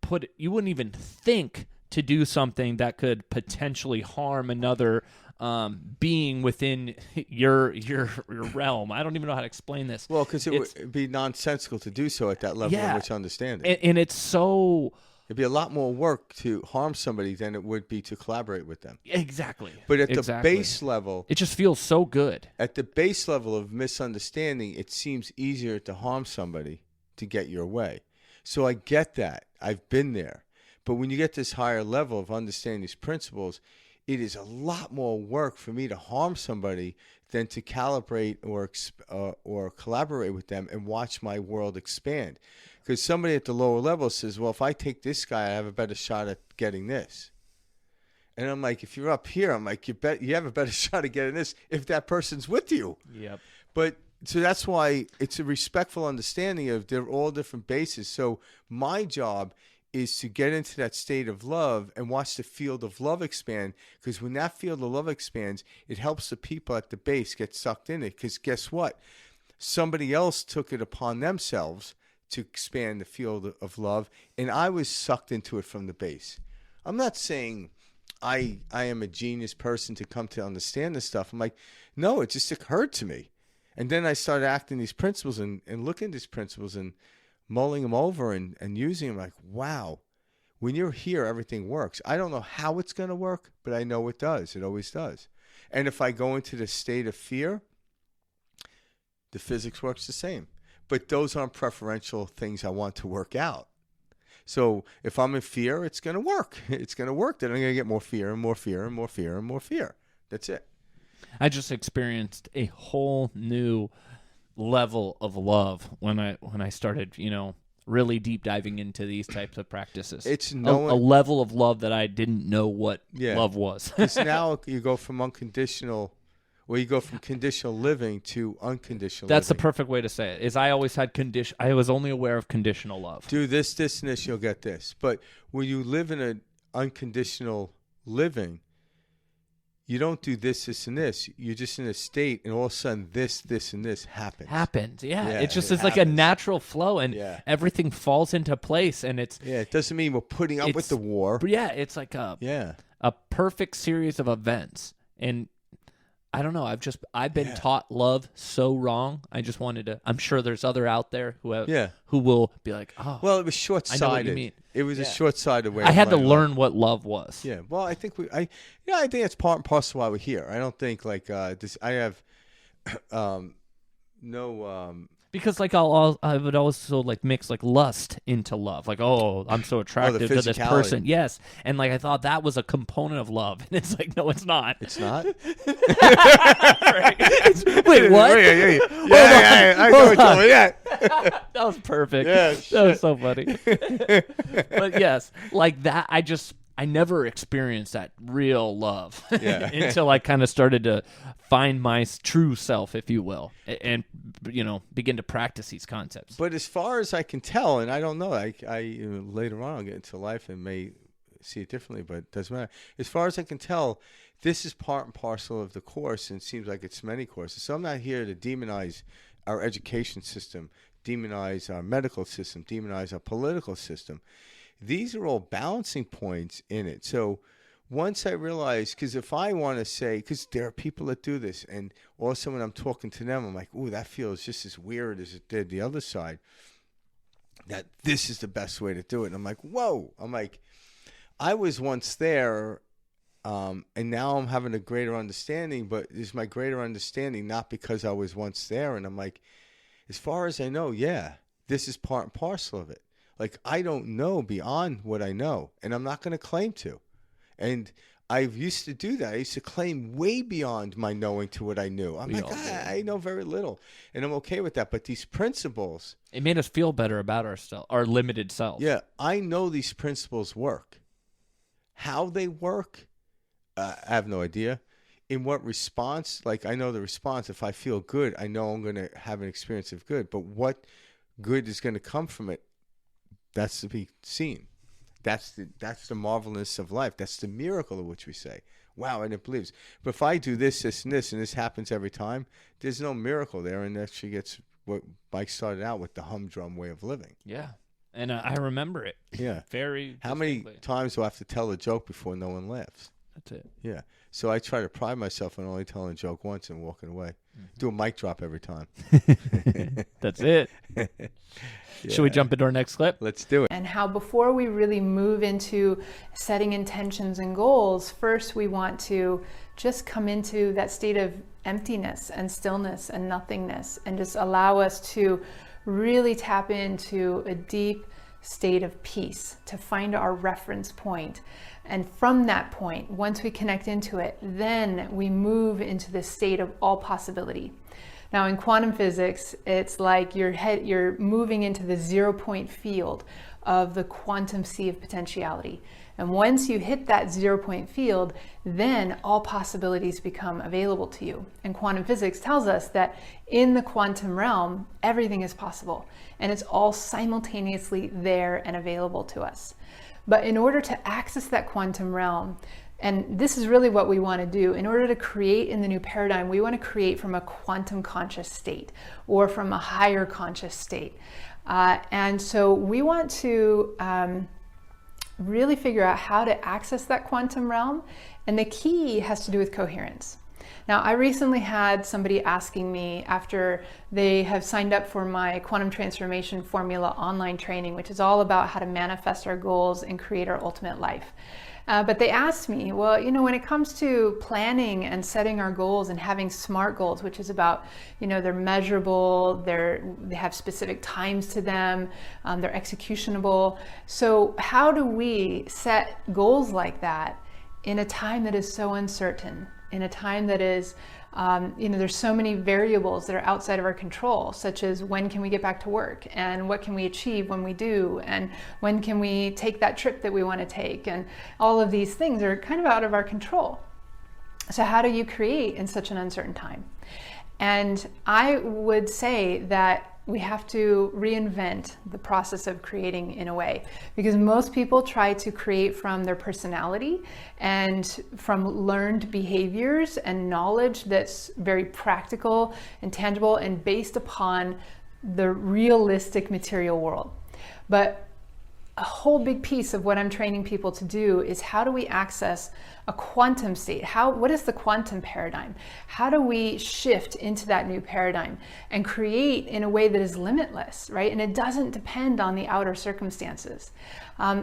think to do something that could potentially harm another being within your realm. I don't even know how to explain this. Well, because it would be nonsensical to do so at that level in which understanding. And it's so... It'd be a lot more work to harm somebody than it would be to collaborate with them. Exactly. But at the base level... It just feels so good. At the base level of misunderstanding, it seems easier to harm somebody to get your way. So I get that. I've been there. But when you get this higher level of understanding these principles, it is a lot more work for me to harm somebody than to calibrate or collaborate with them and watch my world expand. Because somebody at the lower level says, well, if I take this guy, I have a better shot at getting this. And I'm like, if you're up here, I'm like, you have a better shot at getting this if that person's with you. Yep. But so that's why it's a respectful understanding of they're all different bases. So my job is to get into that state of love and watch the field of love expand, because when that field of love expands, it helps the people at the base get sucked in it, because guess what? Somebody else took it upon themselves to expand the field of love, and I was sucked into it from the base. I'm not saying I am a genius person to come to understand this stuff. I'm like, no, it just occurred to me. And then I started acting these principles and looking at these principles and mulling them over and using them. Like, wow, when you're here, everything works. I don't know how it's going to work, but I know it does. It always does. And if I go into the state of fear, the physics works the same. But those aren't preferential things I want to work out. So if I'm in fear, it's going to work. It's going to work. Then I'm going to get more fear and more fear and more fear and more fear. That's it. I just experienced a whole new level of love when I started, really deep diving into these types of practices. It's a level of love that I didn't know what love was. Because now you go from unconditional, or you go from conditional living to unconditional That's living. the perfect way to say it. Is I always had I was only aware of conditional love. Do this, this, and this, you'll get this. But when you live in an unconditional living, you don't do this, this, and this. You're just in a state, and all of a sudden, this, and this happens. Yeah. It just is like a natural flow, and everything falls into place, and it's... Yeah, it doesn't mean we're putting up with the war. Yeah, it's like a perfect series of events. And I don't know, I've been taught love so wrong. I just wanted to... I'm sure there's other out there who will be like, oh... Well, it was short-sighted. I know what you mean. It was a short-sighted way. I had to learn what love was. Yeah. Well, I think I think that's part and parcel why we're here. I don't think like this. I have no. Because like I would also like mix like lust into love. Like, oh, I'm so attracted to this person. Yes, and like I thought that was a component of love, and it's like, no, it's not. It's not. Wait, what? Yeah. I know it's over. Yeah. That was perfect. Yeah, that was so funny. But yes, like that. I never experienced that real love until I kind of started to find my true self, if you will, and begin to practice these concepts. But as far as I can tell, and I don't know, I later on I'll get into life and may see it differently, but it doesn't matter. As far as I can tell, this is part and parcel of the course, and it seems like it's many courses. So I'm not here to demonize our education system, demonize our medical system, demonize our political system. These are all balancing points in it. So once I realized, because if I want to say, because there are people that do this, and also when I'm talking to them, I'm like, ooh, that feels just as weird as it did the other side, that this is the best way to do it. And I'm like, whoa. I'm like, I was once there, and now I'm having a greater understanding, but is my greater understanding not because I was once there? And I'm like, as far as I know, yeah, this is part and parcel of it. Like, I don't know beyond what I know, and I'm not going to claim to. And I used to do that. I used to claim way beyond my knowing to what I knew. I'm like, I know very little, and I'm okay with that. But these principles, it made us feel better about our limited self. Yeah, I know these principles work. How they work, I have no idea. In what response? Like, I know the response. If I feel good, I know I'm going to have an experience of good. But what good is going to come from it? That's to be seen. That's the marvelous of life. That's the miracle of which we say, wow, and it believes. But if I do this, this, and this, and this happens every time, there's no miracle there. And actually gets what Mike started out with, the humdrum way of living. Yeah. And I remember it. Yeah. Very How many times do I have to tell a joke before no one laughs? That's it. Yeah. So I try to pride myself on only telling a joke once and walking away. Mm-hmm. Do a mic drop every time. That's it. Yeah. Should we jump into our next clip? Let's do it. And how before we really move into setting intentions and goals, first we want to just come into that state of emptiness and stillness and nothingness, and just allow us to really tap into a deep state of peace, to find our reference point. And from that point, once we connect into it, then we move into this state of all possibility. Now, in quantum physics, it's like you're moving into the 0 point field of the quantum sea of potentiality. And once you hit that 0 point field, then all possibilities become available to you. And quantum physics tells us that in the quantum realm, everything is possible, and it's all simultaneously there and available to us. But in order to access that quantum realm, and this is really what we want to do, in order to create in the new paradigm, we want to create from a quantum conscious state or from a higher conscious state. And so we want to really figure out how to access that quantum realm. And the key has to do with coherence. Now, I recently had somebody asking me after they have signed up for my Quantum Transformation Formula online training, which is all about how to manifest our goals and create our ultimate life. But they asked me, well, when it comes to planning and setting our goals and having SMART goals, which is about, they're measurable, they have specific times to them, they're executionable. So how do we set goals like that in a time that is so uncertain, in a time that is, there's so many variables that are outside of our control, such as when can we get back to work, and what can we achieve when we do, and when can we take that trip that we want to take, and all of these things are kind of out of our control. So how do you create in such an uncertain time? And I would say that we have to reinvent the process of creating in a way, because most people try to create from their personality and from learned behaviors and knowledge that's very practical and tangible and based upon the realistic material world. But a whole big piece of what I'm training people to do is how do we access a quantum state? What is the quantum paradigm? How do we shift into that new paradigm and create in a way that is limitless, right? And it doesn't depend on the outer circumstances.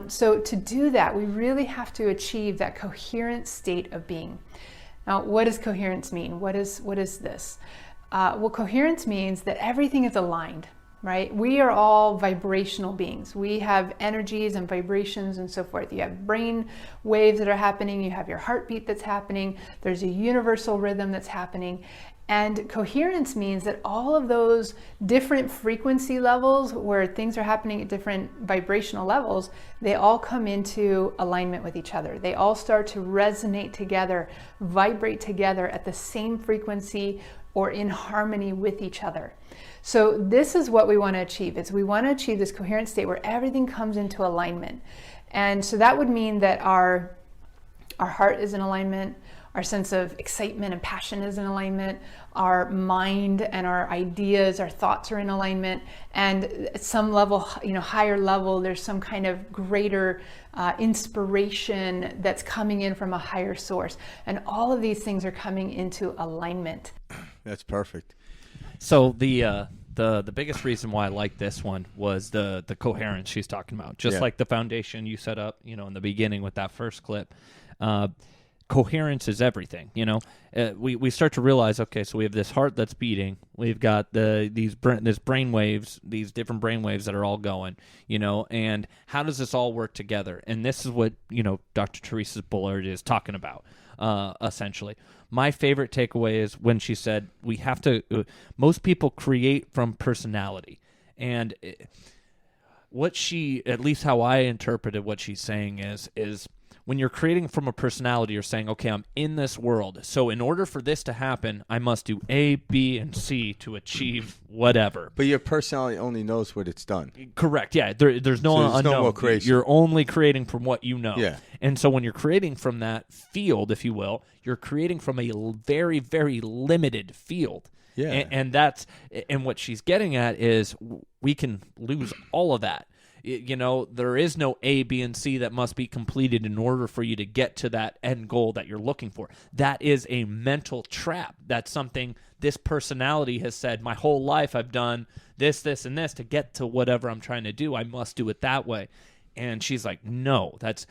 So to do that, we really have to achieve that coherent state of being. Now, what does coherence mean? What is this? Well, coherence means that everything is aligned. Right? We are all vibrational beings. We have energies and vibrations and so forth. You have brain waves that are happening. You have your heartbeat that's happening. There's a universal rhythm that's happening. And coherence means that all of those different frequency levels where things are happening at different vibrational levels, they all come into alignment with each other. They all start to resonate together, vibrate together at the same frequency or in harmony with each other. So this is what we want to achieve, is we want to achieve this coherent state where everything comes into alignment. And so that would mean that our heart is in alignment, Our sense of excitement and passion is in alignment. Our mind and our ideas, our thoughts are in alignment. And at some level, higher level, there's some kind of greater inspiration that's coming in from a higher source. And all of these things are coming into alignment. That's perfect. So the biggest reason why I like this one was the coherence she's talking about. Just like the foundation you set up, in the beginning with that first clip. Coherence is everything. We start to realize, okay, so we have this heart that's beating. We've got these brain waves, these different brain waves that are all going. And how does this all work together? And this is what Dr. Theresa Bullard is talking about. Essentially, my favorite takeaway is when she said we have to. Most people create from personality, and what she, at least how I interpreted what she's saying is. When you're creating from a personality, you're saying, okay, I'm in this world. So in order for this to happen, I must do A, B, and C to achieve whatever. But your personality only knows what it's done. Correct. Yeah. There's no unknown. No more creation. You're only creating from what you know. Yeah. And so when you're creating from that field, if you will, you're creating from a very, very limited field. Yeah. And what she's getting at is we can lose all of that. There is no A, B, and C that must be completed in order for you to get to that end goal that you're looking for. That is a mental trap. That's something this personality has said, my whole life I've done this, and this to get to whatever I'm trying to do. I must do it that way. And she's like, no, that's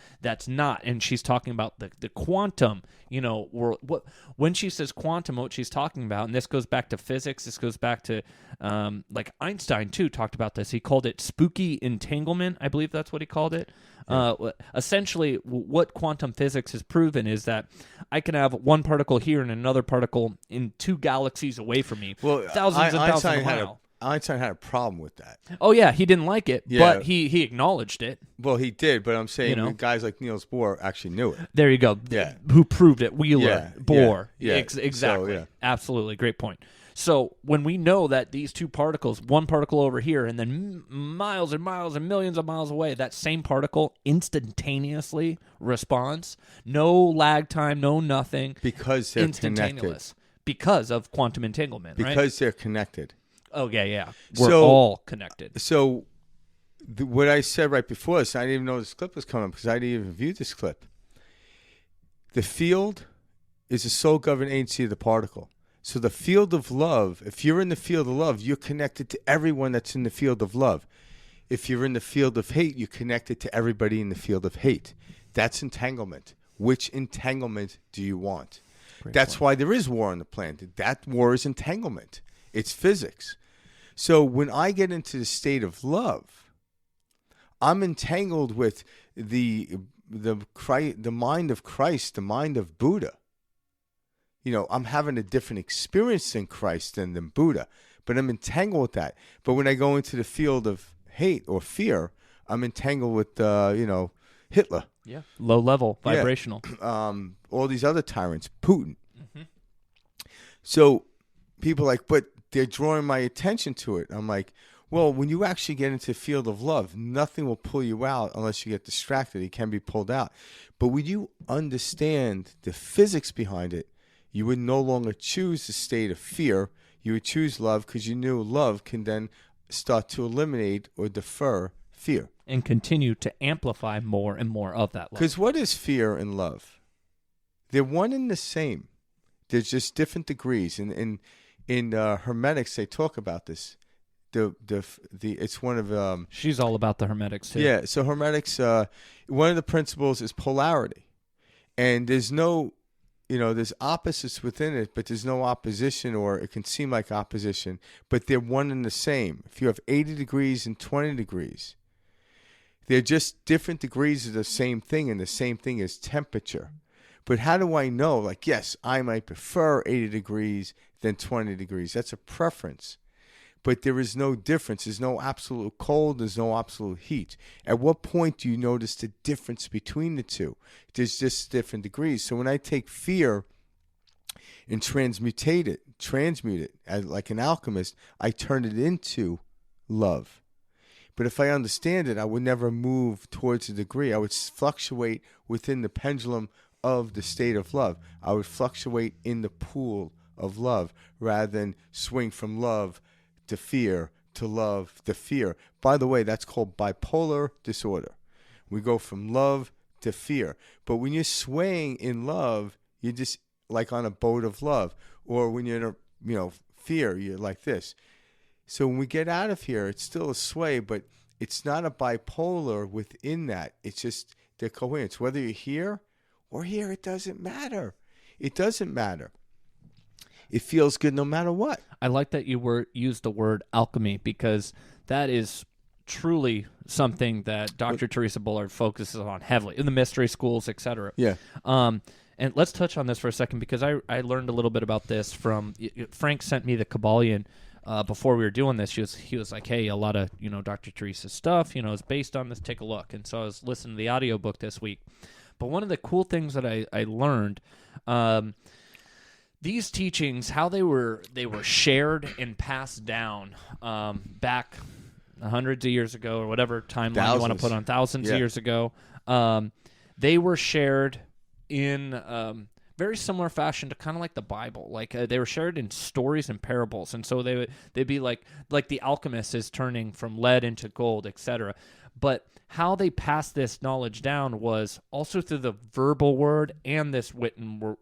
not. And she's talking about the quantum, world. When she says quantum, what she's talking about, and this goes back to physics, this goes back to, like Einstein too talked about this. He called it spooky entanglement. I believe that's what he called it. Yeah. Essentially, what quantum physics has proven is that I can have one particle here and another particle in two galaxies away from me, thousands and thousands of miles. Einstein had a problem with that. Oh, yeah, he didn't like it, but he acknowledged it. Well, he did, but I'm saying guys like Niels Bohr actually knew it. There you go. Yeah. Who proved it? Wheeler, Bohr. Yeah. Exactly. So, Absolutely. Great point. So when we know that these two particles, one particle over here and then miles and miles and millions of miles away, that same particle instantaneously responds, no lag time, no nothing. Because they're connected. Because of quantum entanglement, right? Because they're connected. Oh, yeah. We're all connected. So what I said right before this, I didn't even know this clip was coming because I didn't even view this clip. The field is the sole governing agency of the particle. So the field of love, if you're in the field of love, you're connected to everyone that's in the field of love. If you're in the field of hate, you're connected to everybody in the field of hate. That's entanglement. Which entanglement do you want? That's why there is war on the planet. That war is entanglement. It's physics. So when I get into the state of love, I'm entangled with the mind of Christ, the mind of Buddha. I'm having a different experience than Christ than Buddha, but I'm entangled with that. But when I go into the field of hate or fear, I'm entangled with, Hitler. Yeah. Low level, vibrational. All these other tyrants, Putin. Mm-hmm. So people are like, but they're drawing my attention to it. I'm like, well, when you actually get into the field of love, nothing will pull you out unless you get distracted. It can be pulled out. But when you understand the physics behind it, you would no longer choose the state of fear. You would choose love because you knew love can then start to eliminate or defer fear. And continue to amplify more and more of that love. Because what is fear and love? They're one and the same. There's just different degrees. And in Hermetics, they talk about this. It's one of she's all about the Hermetics too. Yeah, so Hermetics, one of the principles is polarity, and there's no, there's opposites within it, but there's no opposition, or it can seem like opposition, but they're one and the same. If you have 80 degrees and 20 degrees, they're just different degrees of the same thing, and the same thing is temperature. But how do I know? Like, yes, I might prefer 80 degrees than 20 degrees. That's a preference. But there is no difference. There's no absolute cold. There's no absolute heat. At what point do you notice the difference between the two? There's just different degrees. So when I take fear and transmute it like an alchemist, I turn it into love. But if I understand it, I would never move towards a degree. I would fluctuate within the pendulum of the state of love. I would fluctuate in the pool of love rather than swing from love to fear to love to fear. By the way, that's called bipolar disorder. We go from love to fear. But when you're swaying in love, you're just like on a boat of love. Or when you're in fear, you're like this. So when we get out of here, it's still a sway, but it's not a bipolar within that. It's just the coherence. Whether you're here or here, it doesn't matter. It doesn't matter. It feels good no matter what. I like that you used the word alchemy, because that is truly something that Dr. Theresa Bullard focuses on heavily in the mystery schools, etc. Yeah. And let's touch on this for a second, because I learned a little bit about this from Frank. Sent me the Kabbalion before we were doing this. He was like, hey, a lot of Dr. Teresa's stuff is based on this. Take a look. And so I was listening to the audiobook this week. But one of the cool things that I learned, these teachings, how they were shared and passed down back hundreds of years ago, or whatever timeline you want to put on, thousands of years ago, they were shared in very similar fashion to kind of like the Bible. Like they were shared in stories and parables, and so they'd be like the alchemist is turning from lead into gold, etc. But how they passed this knowledge down was also through the verbal word and this written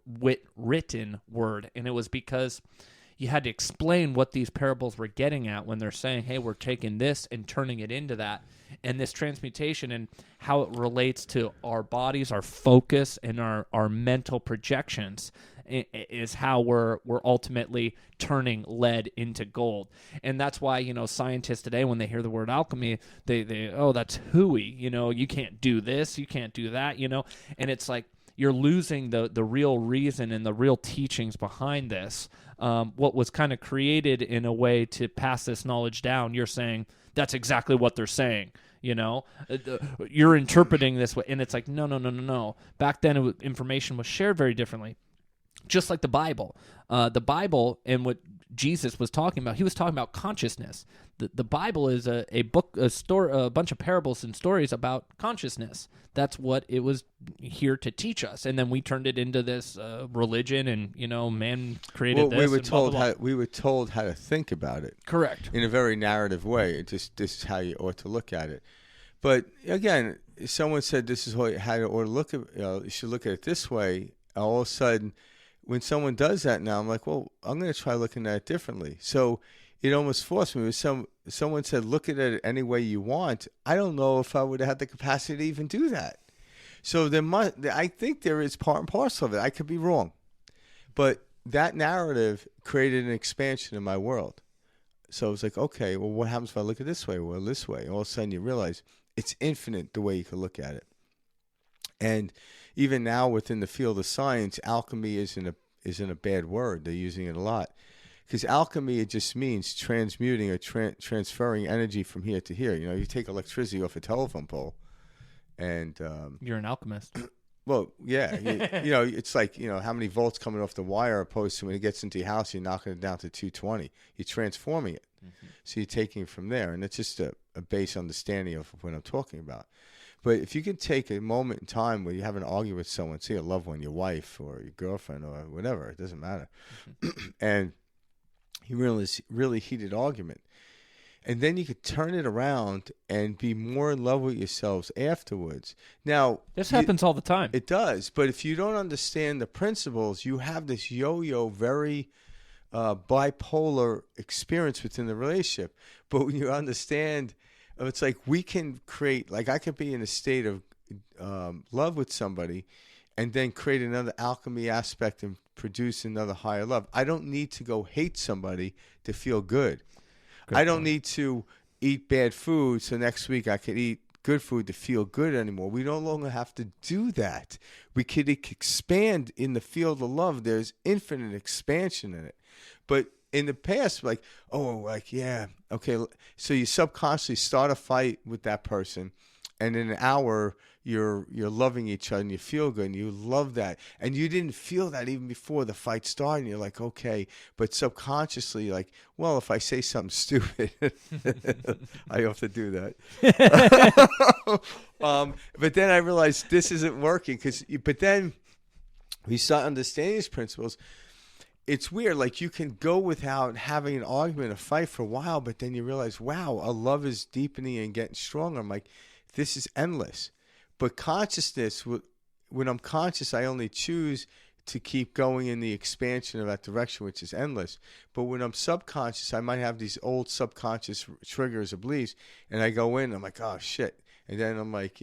word, and it was because you had to explain what these parables were getting at when they're saying, hey, we're taking this and turning it into that. And this transmutation and how it relates to our bodies, our focus, and our mental projections is how we're ultimately turning lead into gold. And that's why, scientists today, when they hear the word alchemy, they oh, that's hooey. You can't do this, you can't do that, And it's like you're losing the real reason and the real teachings behind this. What was kind of created in a way to pass this knowledge down, you're saying that's exactly what they're saying. You're interpreting this way, and it's like no. Back then, information was shared very differently, just like the Bible. The Bible and what Jesus was talking about, he was talking about consciousness. The Bible is a book, a bunch of parables and stories about consciousness. That's what it was here to teach us, and then we turned it into this religion, and man created this. We were and blah, told blah, blah. we were told how to think about it. Correct. In a very narrative way. This is how you ought to look at it. But again, someone said this is how you ought to look at. You should look at it this way. All of a sudden, when someone does that now, I'm like, well, I'm going to try looking at it differently. So it almost forced me. Someone said, look at it any way you want. I don't know if I would have had the capacity to even do that. So I think there is part and parcel of it. I could be wrong. But that narrative created an expansion in my world. So I was like, okay, well, what happens if I look at it this way or this way? All of a sudden you realize it's infinite the way you can look at it. And even now within the field of science, alchemy isn't a bad word. They're using it a lot. Because alchemy, it just means transmuting or transferring energy from here to here. You take electricity off a telephone pole and... You're an alchemist. Well, yeah. It's like, how many volts coming off the wire opposed to when it gets into your house, you're knocking it down to 220. You're transforming it. Mm-hmm. So you're taking it from there. And it's just a base understanding of what I'm talking about. But if you can take a moment in time where you have an argument with someone, say a loved one, your wife or your girlfriend or whatever, it doesn't matter. Mm-hmm. And you realize really heated argument. And then you could turn it around and be more in love with yourselves afterwards. Now, this happens all the time. It does. But if you don't understand the principles, you have this yo-yo, very bipolar experience within the relationship. But when you understand, it's like we can create, like I could be in a state of love with somebody and then create another alchemy aspect and produce another higher love. I don't need to go hate somebody to feel good. I don't need to eat bad food so next week I could eat good food to feel good anymore. We no longer have to do that. We could expand in the field of love. There's infinite expansion in it. But in the past, yeah, okay. So you subconsciously start a fight with that person, and in an hour you're loving each other and you feel good and you love that. And you didn't feel that even before the fight started. And you're like, okay, but subconsciously, like, well, if I say something stupid, I often do that. But then I realized this isn't working but then we start understanding these principles, it's weird. Like, you can go without having an argument, a fight for a while, but then you realize, wow, our love is deepening and getting stronger. I'm like, this is endless. But consciousness, when I'm conscious, I only choose to keep going in the expansion of that direction, which is endless. But when I'm subconscious, I might have these old subconscious triggers or beliefs, and I go in, I'm like, oh, shit. And then I'm like,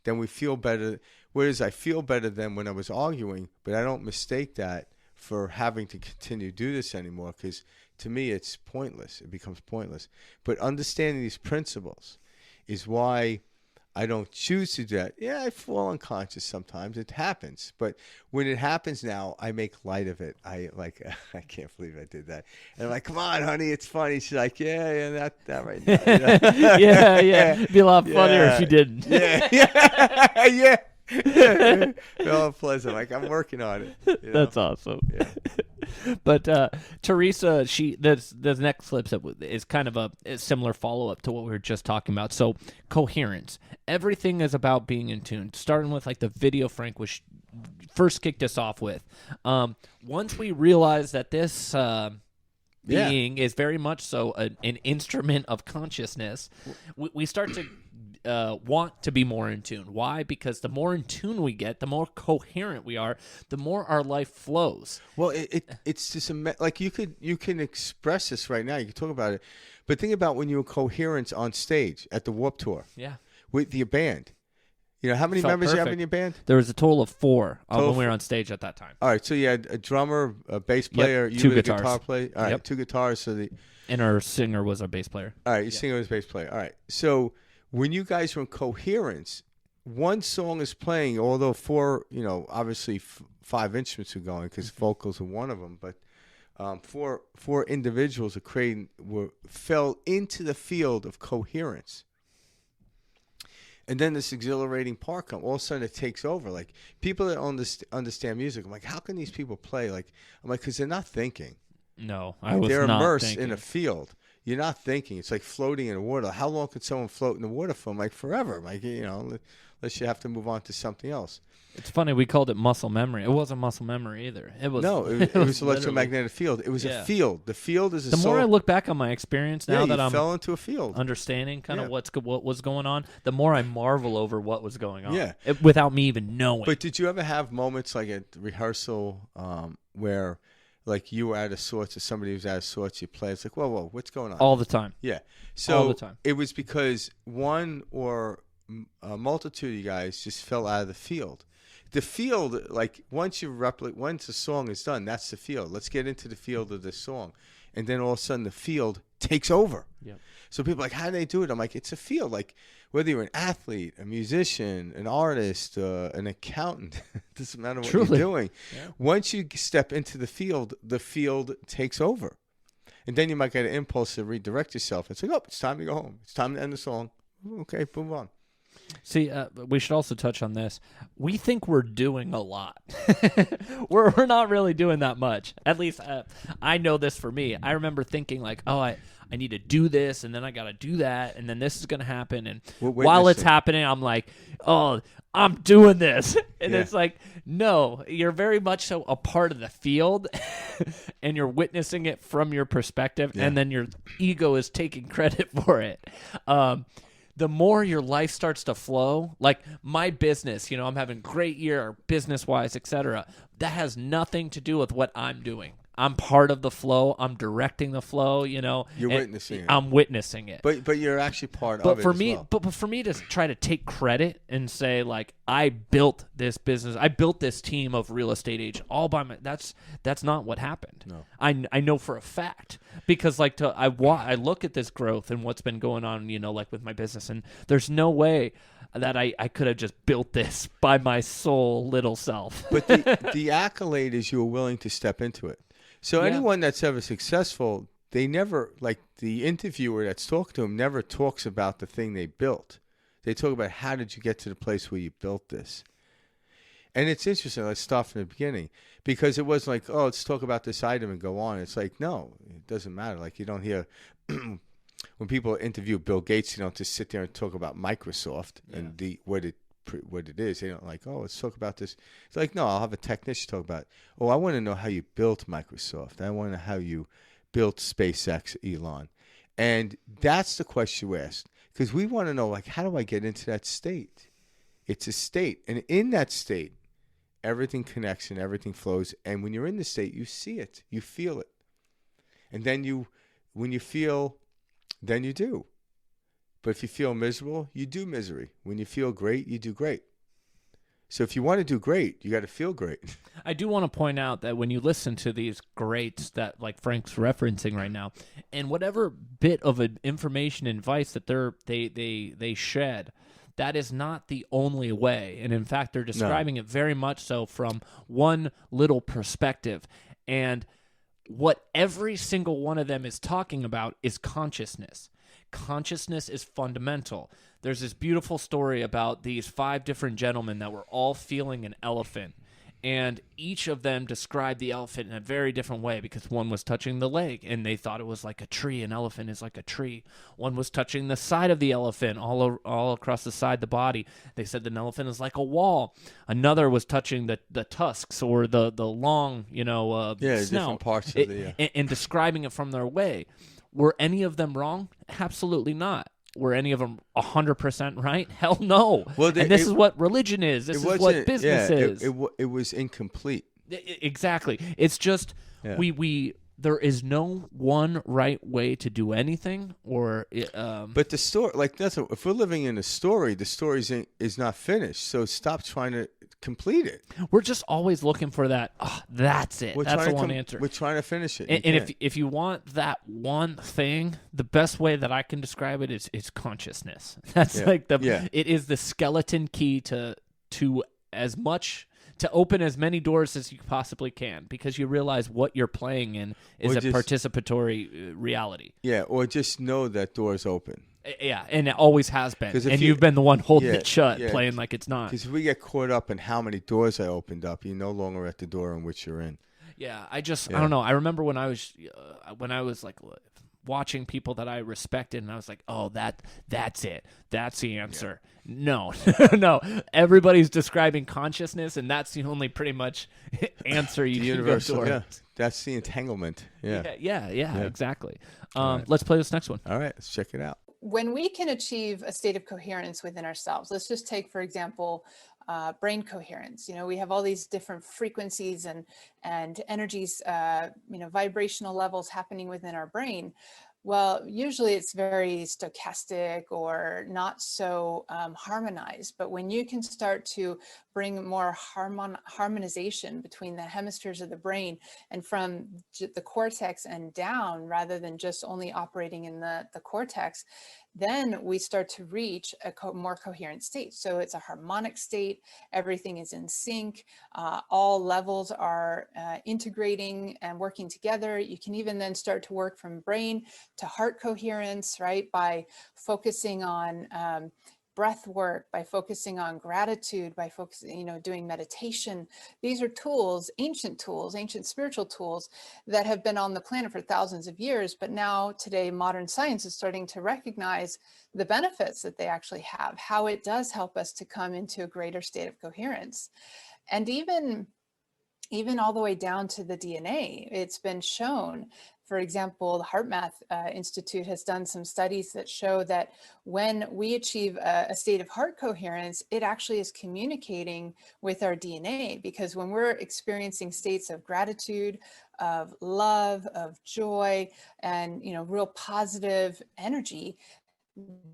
then we feel better. Whereas I feel better than when I was arguing, but I don't mistake that for having to continue to do this anymore, because to me it's pointless. It becomes pointless. But understanding these principles is why I don't choose to do that. Yeah, I fall unconscious sometimes. It happens. But when it happens now, I make light of it. I can't believe I did that. And I'm like, come on, honey, it's funny. She's like, yeah, that right now. Yeah. It'd be a lot funnier if you didn't. Yeah. No, pleasant. Like, I'm working on it. That's awesome. Yeah. But Theresa, the next clip is kind of a similar follow up to what we were just talking about. So, coherence. Everything is about being in tune. Starting with like the video Frank was first kicked us off with. Once we realize that this being is very much so an instrument of consciousness, we start to want to be more in tune. Why? Because the more in tune we get, the more coherent we are, the more our life flows. Well, it's just like you can express this right now. You can talk about it, but think about when you were coherent on stage at the Warped Tour. Yeah, with your band. How many members you have in your band? There was a total of 4 when we were on stage at that time. All right, so you had a drummer, a bass player, you 2 were guitars. A guitar player. All right, 2 guitars. And our singer was our bass player. All right, your singer was bass player. All right, so when you guys were in coherence, one song is playing, although 4, obviously 5 instruments are going because vocals are one of them, but 4 individuals fell into the field of coherence. And then this exhilarating part comes. All of a sudden, it takes over. Like, people that understand music, I'm like, how can these people play? I'm like, because they're not thinking. No, I was not thinking. They're immersed in a field. You're not thinking. It's like floating in the water. How long could someone float in the water for? I'm like, forever. I'm like, unless you have to move on to something else. It's funny, we called it muscle memory. It wasn't muscle memory either. It was it was electromagnetic field. It was a field. The field is the more I look back on my experience now that I'm fell into a field, understanding kind of what was going on, the more I marvel over what was going on. Yeah, without me even knowing. But did you ever have moments like at rehearsal where, like, you were out of sorts or somebody was out of sorts? You play. It's like, whoa, what's going on? All the time. Yeah. So all the time. It was because one or a multitude of you guys just fell out of the field. The field, like, once the song is done, that's the field. Let's get into the field of this song. And then all of a sudden the field takes over. Yep. So people are like, how do they do it? I'm like, it's a field. Like, whether you're an athlete, a musician, an artist, an accountant, it doesn't matter what you're doing. Yeah. Once you step into the field takes over. And then you might get an impulse to redirect yourself. It's like, oh, it's time to go home. It's time to end the song. Okay, move on. See, we should also touch on this. We think we're doing a lot. we're not really doing that much. At least I know this for me. I remember thinking like, oh, I need to do this, and then I got to do that, and then this is going to happen. And while it's happening, I'm like, oh, I'm doing this. And it's like, no, you're very much so a part of the field, and you're witnessing it from your perspective, and then your ego is taking credit for it. The more your life starts to flow, like my business, I'm having a great year business-wise, etc. That has nothing to do with what I'm doing. I'm part of the flow. I'm directing the flow, You're witnessing it. I'm witnessing it. But you're actually part of it as well. But for me to try to take credit and say, like, I built this business, I built this team of real estate agents all by that's not what happened. No. I know for a fact, because like I look at this growth and what's been going on, like with my business, and there's no way that I could have just built this by my sole little self. But the accolade is you were willing to step into it. So anyone that's ever successful, they never, like the interviewer that's talking to them, never talks about the thing they built. They talk about how did you get to the place where you built this. And it's interesting. Let's start from the beginning, because it wasn't like, oh, let's talk about this item and go on. It's like, no, it doesn't matter. Like, you don't hear when people interview Bill Gates, you don't just sit there and talk about Microsoft and what it what it is. They don't like, oh, let's talk about this. It's like, no, I'll have a technician talk about it. Oh, I want to know how you built Microsoft. I want to know how you built SpaceX, Elon. And that's the question you asked, because we want to know, like, how do I get into that state? It's a state. And in that state, everything connects and everything flows. And when you're in the state, you see it, you feel it. And then when you feel, then you do. But if you feel miserable, you do misery. When you feel great, you do great. So if you want to do great, you got to feel great. I do want to point out that when you listen to these greats that like Frank's referencing right now, and whatever bit of information and advice that they shed, that is not the only way. And in fact, they're describing it very much so from one little perspective. And what every single one of them is talking about is consciousness. Consciousness is fundamental. There's this beautiful story about these 5 different gentlemen that were all feeling an elephant. And each of them described the elephant in a very different way, because one was touching the leg and they thought it was like a tree. An elephant is like a tree. One was touching the side of the elephant, all across the side of the body. They said an elephant is like a wall. Another was touching the tusks or the long, snout. Different parts of and describing it from their way. Were any of them wrong? Absolutely not. Were any of them 100% right? Hell no. Well, and this is what religion is. This is what business is. It was incomplete. Exactly. It's just we there is no one right way to do anything. But the story, like if we're living in a story, the story is not finished. So stop trying to complete it. We're just always looking for that. Oh, that's it. That's the one answer. We're trying to finish it. And if you want that one thing, the best way that I can describe it is consciousness. That's it is the skeleton key to as much. To open as many doors as you possibly can, because you realize what you're playing in is participatory reality. Yeah, or just know that door's open. Yeah, and it always has been. And you've been the one holding it shut, playing like it's not. Because if we get caught up in how many doors I opened up, you're no longer at the door in which you're in. Yeah, I don't know. I remember when I was like watching people that I respected, and I was like, oh, that's it. That's the answer. Yeah. No, no. Everybody's describing consciousness, and that's the only pretty much answer you can go toward. Yeah. That's the entanglement. Yeah, exactly. Right. Let's play this next one. All right, let's check it out. When we can achieve a state of coherence within ourselves, let's just take, for example, brain coherence. We have all these different frequencies and energies, vibrational levels happening within our brain. Well, usually it's very stochastic or not so harmonized. But when you can start to bring more harmonization between the hemispheres of the brain and from the cortex and down, rather than just only operating in the cortex, then we start to reach a more coherent state. So it's a harmonic state. Everything is in sync. All levels are integrating and working together. You can even then start to work from brain to heart coherence, right? By focusing on breath work, by focusing on gratitude, by focusing, doing meditation. These are tools, ancient spiritual tools that have been on the planet for thousands of years. But now today, modern science is starting to recognize the benefits that they actually have, how it does help us to come into a greater state of coherence. And even all the way down to the DNA, it's been shown. For example, the HeartMath Institute has done some studies that show that when we achieve a state of heart coherence, it actually is communicating with our DNA, because when we're experiencing states of gratitude, of love, of joy, and real positive energy,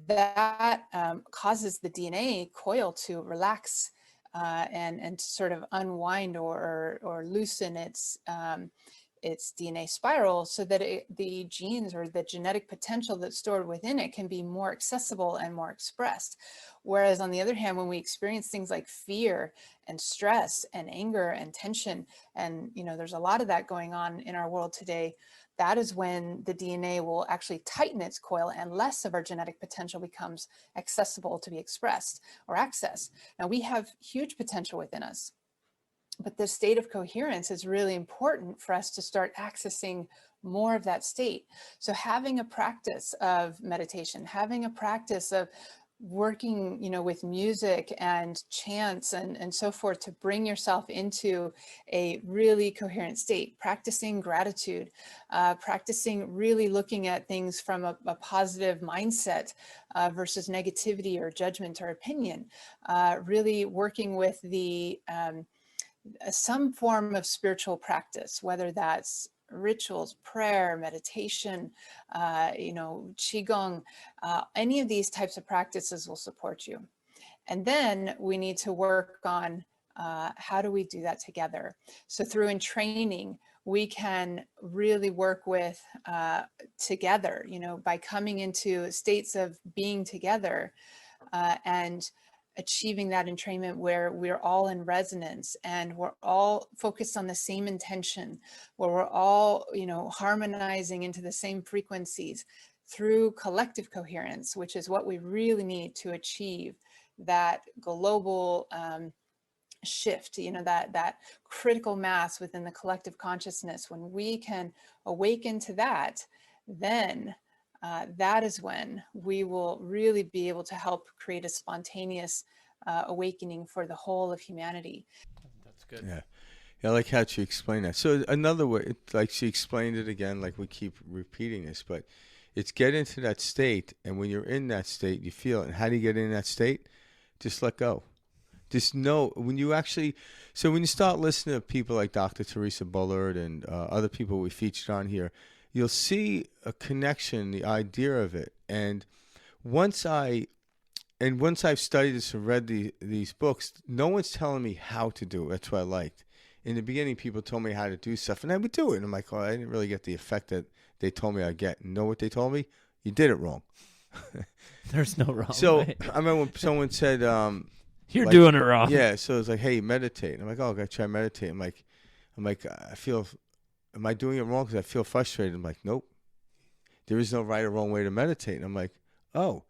that causes the DNA coil to relax and to sort of unwind or loosen its DNA spiral, so that the genes or the genetic potential that's stored within it can be more accessible and more expressed. Whereas on the other hand, when we experience things like fear and stress and anger and tension, and there's a lot of that going on in our world today, that is when the DNA will actually tighten its coil and less of our genetic potential becomes accessible to be expressed or accessed. Now, we have huge potential within us, but the state of coherence is really important for us to start accessing more of that state. So having a practice of meditation, having a practice of working, with music and chants and so forth to bring yourself into a really coherent state, practicing gratitude, practicing really looking at things from a positive mindset versus negativity or judgment or opinion, really working with the some form of spiritual practice, whether that's rituals, prayer, meditation, qigong, any of these types of practices will support you. And then we need to work on how do we do that together? So through in training, we can really work with together, by coming into states of being together and achieving that entrainment where we're all in resonance and we're all focused on the same intention, where we're all, harmonizing into the same frequencies through collective coherence, which is what we really need to achieve that global shift, that critical mass within the collective consciousness. When we can awaken to that, then that is when we will really be able to help create a spontaneous awakening for the whole of humanity. That's good. Yeah. I like how she explained that. So another way, like she explained it again, like we keep repeating this, but it's get into that state, and when you're in that state, you feel it. And how do you get in that state? Just let go. Just know when you actually, so when you start listening to people like Dr. Theresa Bullard and other people we featured on here, you'll see a connection, the idea of it. And once I've studied this and read these books, no one's telling me how to do it. That's what I liked. In the beginning, people told me how to do stuff, and I would do it. And I'm like, oh, I didn't really get the effect that they told me I'd get. And know what they told me? You did it wrong. There's no wrong. So way. I remember when someone said, You're doing it wrong. Yeah, so it's like, hey, meditate. And I'm like, oh, I got to try meditate. I'm like, I feel, am I doing it wrong because I feel frustrated? I'm like, nope. There is no right or wrong way to meditate. And I'm like, oh.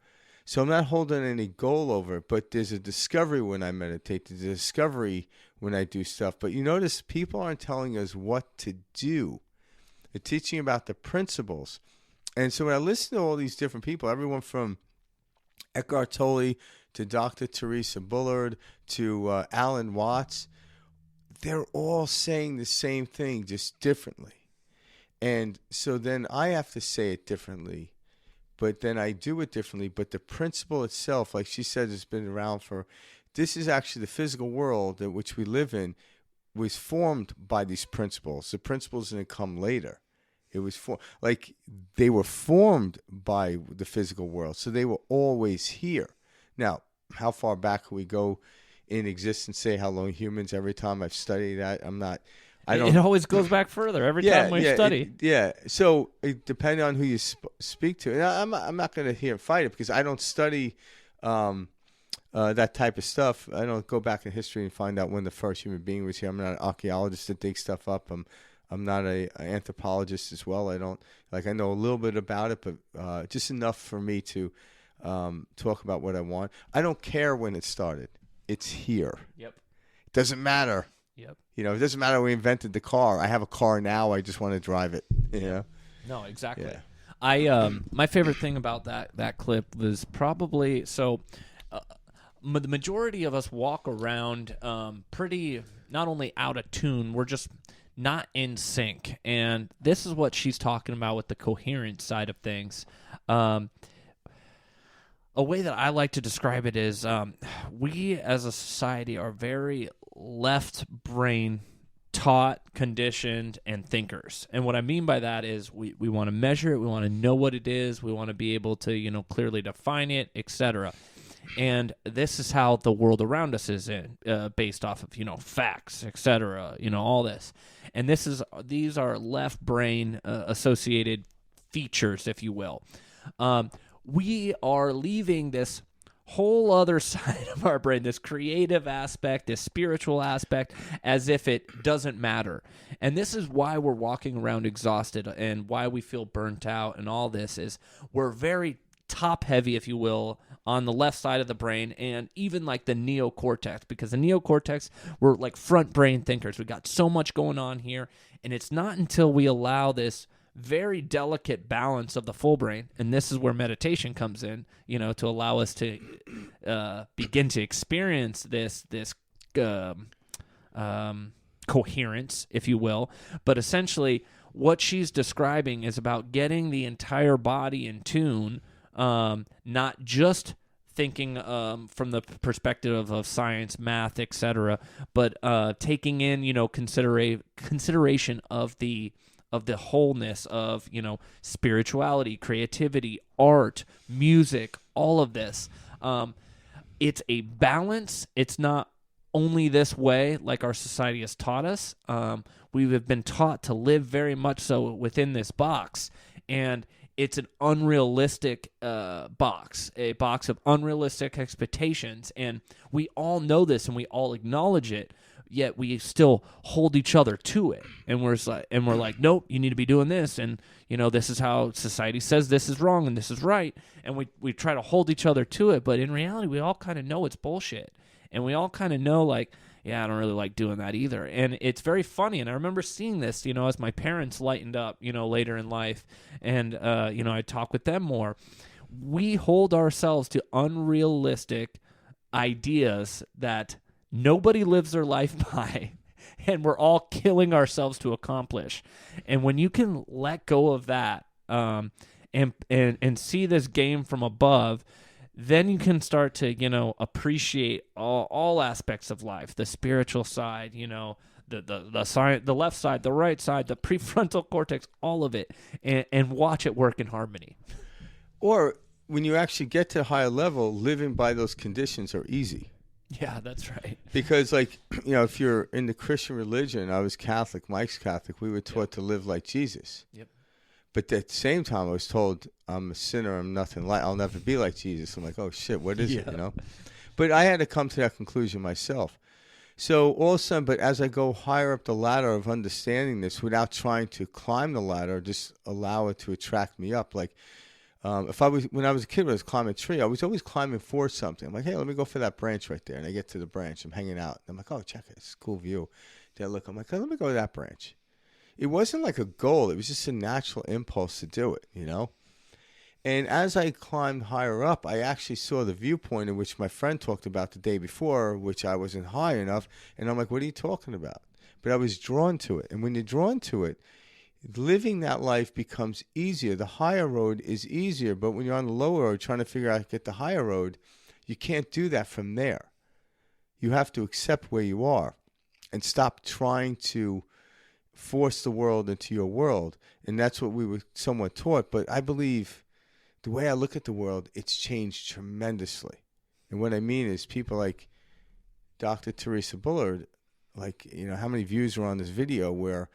So I'm not holding any goal over it, but there's a discovery when I meditate. There's a discovery when I do stuff. But you notice people aren't telling us what to do. They're teaching about the principles. And so when I listen to all these different people, everyone from Eckhart Tolle to Dr. Theresa Bullard to Alan Watts, they're all saying the same thing, just differently. And so then I have to say it differently, but then I do it differently. But the principle itself, like she said, has been around for, this is actually the physical world in which we live in, was formed by these principles. The principles didn't come later. It was like they were formed by the physical world, so they were always here. Now, how far back can we go in existence? Say how long humans? Every time I've studied that, I don't. It always goes back further every time we study. So depending on who you speak to, and I'm not going to here fight it because I don't study that type of stuff. I don't go back in history and find out when the first human being was here. I'm not an archaeologist to dig stuff up. I'm not an anthropologist as well. I know a little bit about it, but just enough for me to talk about what I want. I don't care when it started. It's here. Yep. It doesn't matter. Yep. It doesn't matter we invented the car. I have a car now. I just want to drive it. No, exactly. Yeah. My favorite thing about that clip was probably the majority of us walk around pretty not only out of tune, we're just not in sync. And this is what she's talking about with the coherent side of things. A way that I like to describe it is we as a society are very left brain taught, conditioned, and thinkers. And what I mean by that is we want to measure it, we want to know what it is, we want to be able to clearly define it, etc. And this is how the world around us is based off of facts, etc. All this, and these are left brain associated features, if you will. We are leaving this whole other side of our brain, this creative aspect, this spiritual aspect, as if it doesn't matter. And this is why we're walking around exhausted and why we feel burnt out, and all this is we're very top heavy, if you will, on the left side of the brain, and even like the neocortex, because the neocortex, we're like front brain thinkers. We got so much going on here, and it's not until we allow this very delicate balance of the full brain, and this is where meditation comes in, to allow us to begin to experience this coherence, if you will. But essentially, what she's describing is about getting the entire body in tune, not just thinking from the perspective of science, math, etc., but taking in, consideration of the wholeness of, spirituality, creativity, art, music, all of this. It's a balance. It's not only this way like our society has taught us. We have been taught to live very much so within this box, and it's an unrealistic box, a box of unrealistic expectations, and we all know this and we all acknowledge it, yet we still hold each other to it, and we're like, nope, you need to be doing this, and this is how society says this is wrong and this is right, and we try to hold each other to it, but in reality, we all kind of know it's bullshit, and we all kind of know, like, yeah, I don't really like doing that either. And it's very funny. And I remember seeing this, as my parents lightened up, later in life. And, I talk with them more. We hold ourselves to unrealistic ideas that nobody lives their life by. And we're all killing ourselves to accomplish. And when you can let go of that and see this game from above, then you can start to, appreciate all aspects of life, the spiritual side, the side, the left side, the right side, the prefrontal cortex, all of it, and watch it work in harmony. Or when you actually get to a higher level, living by those conditions are easy. Yeah, that's right. Because, if you're in the Christian religion, I was Catholic, Mike's Catholic, we were taught to live like Jesus. Yep. But at the same time, I was told I'm a sinner. I'm nothing like. I'll never be like Jesus. I'm like, oh shit, what is it? But I had to come to that conclusion myself. So all of a sudden, but as I go higher up the ladder of understanding this, without trying to climb the ladder, just allow it to attract me up. Like when I was a kid, when I was climbing a tree, I was always climbing for something. I'm like, hey, let me go for that branch right there. And I get to the branch. I'm hanging out. I'm like, oh, check it. It's a cool view. Then I look. I'm like, hey, let me go to that branch. It wasn't like a goal. It was just a natural impulse to do it, And as I climbed higher up, I actually saw the viewpoint in which my friend talked about the day before, which I wasn't high enough. And I'm like, what are you talking about? But I was drawn to it. And when you're drawn to it, living that life becomes easier. The higher road is easier. But when you're on the lower road trying to figure out how to get the higher road, you can't do that from there. You have to accept where you are and stop trying to force the world into your world. And that's what we were somewhat taught. But I believe the way I look at the world, it's changed tremendously. And what I mean is people like Dr. Theresa Bullard, how many views were on this video where,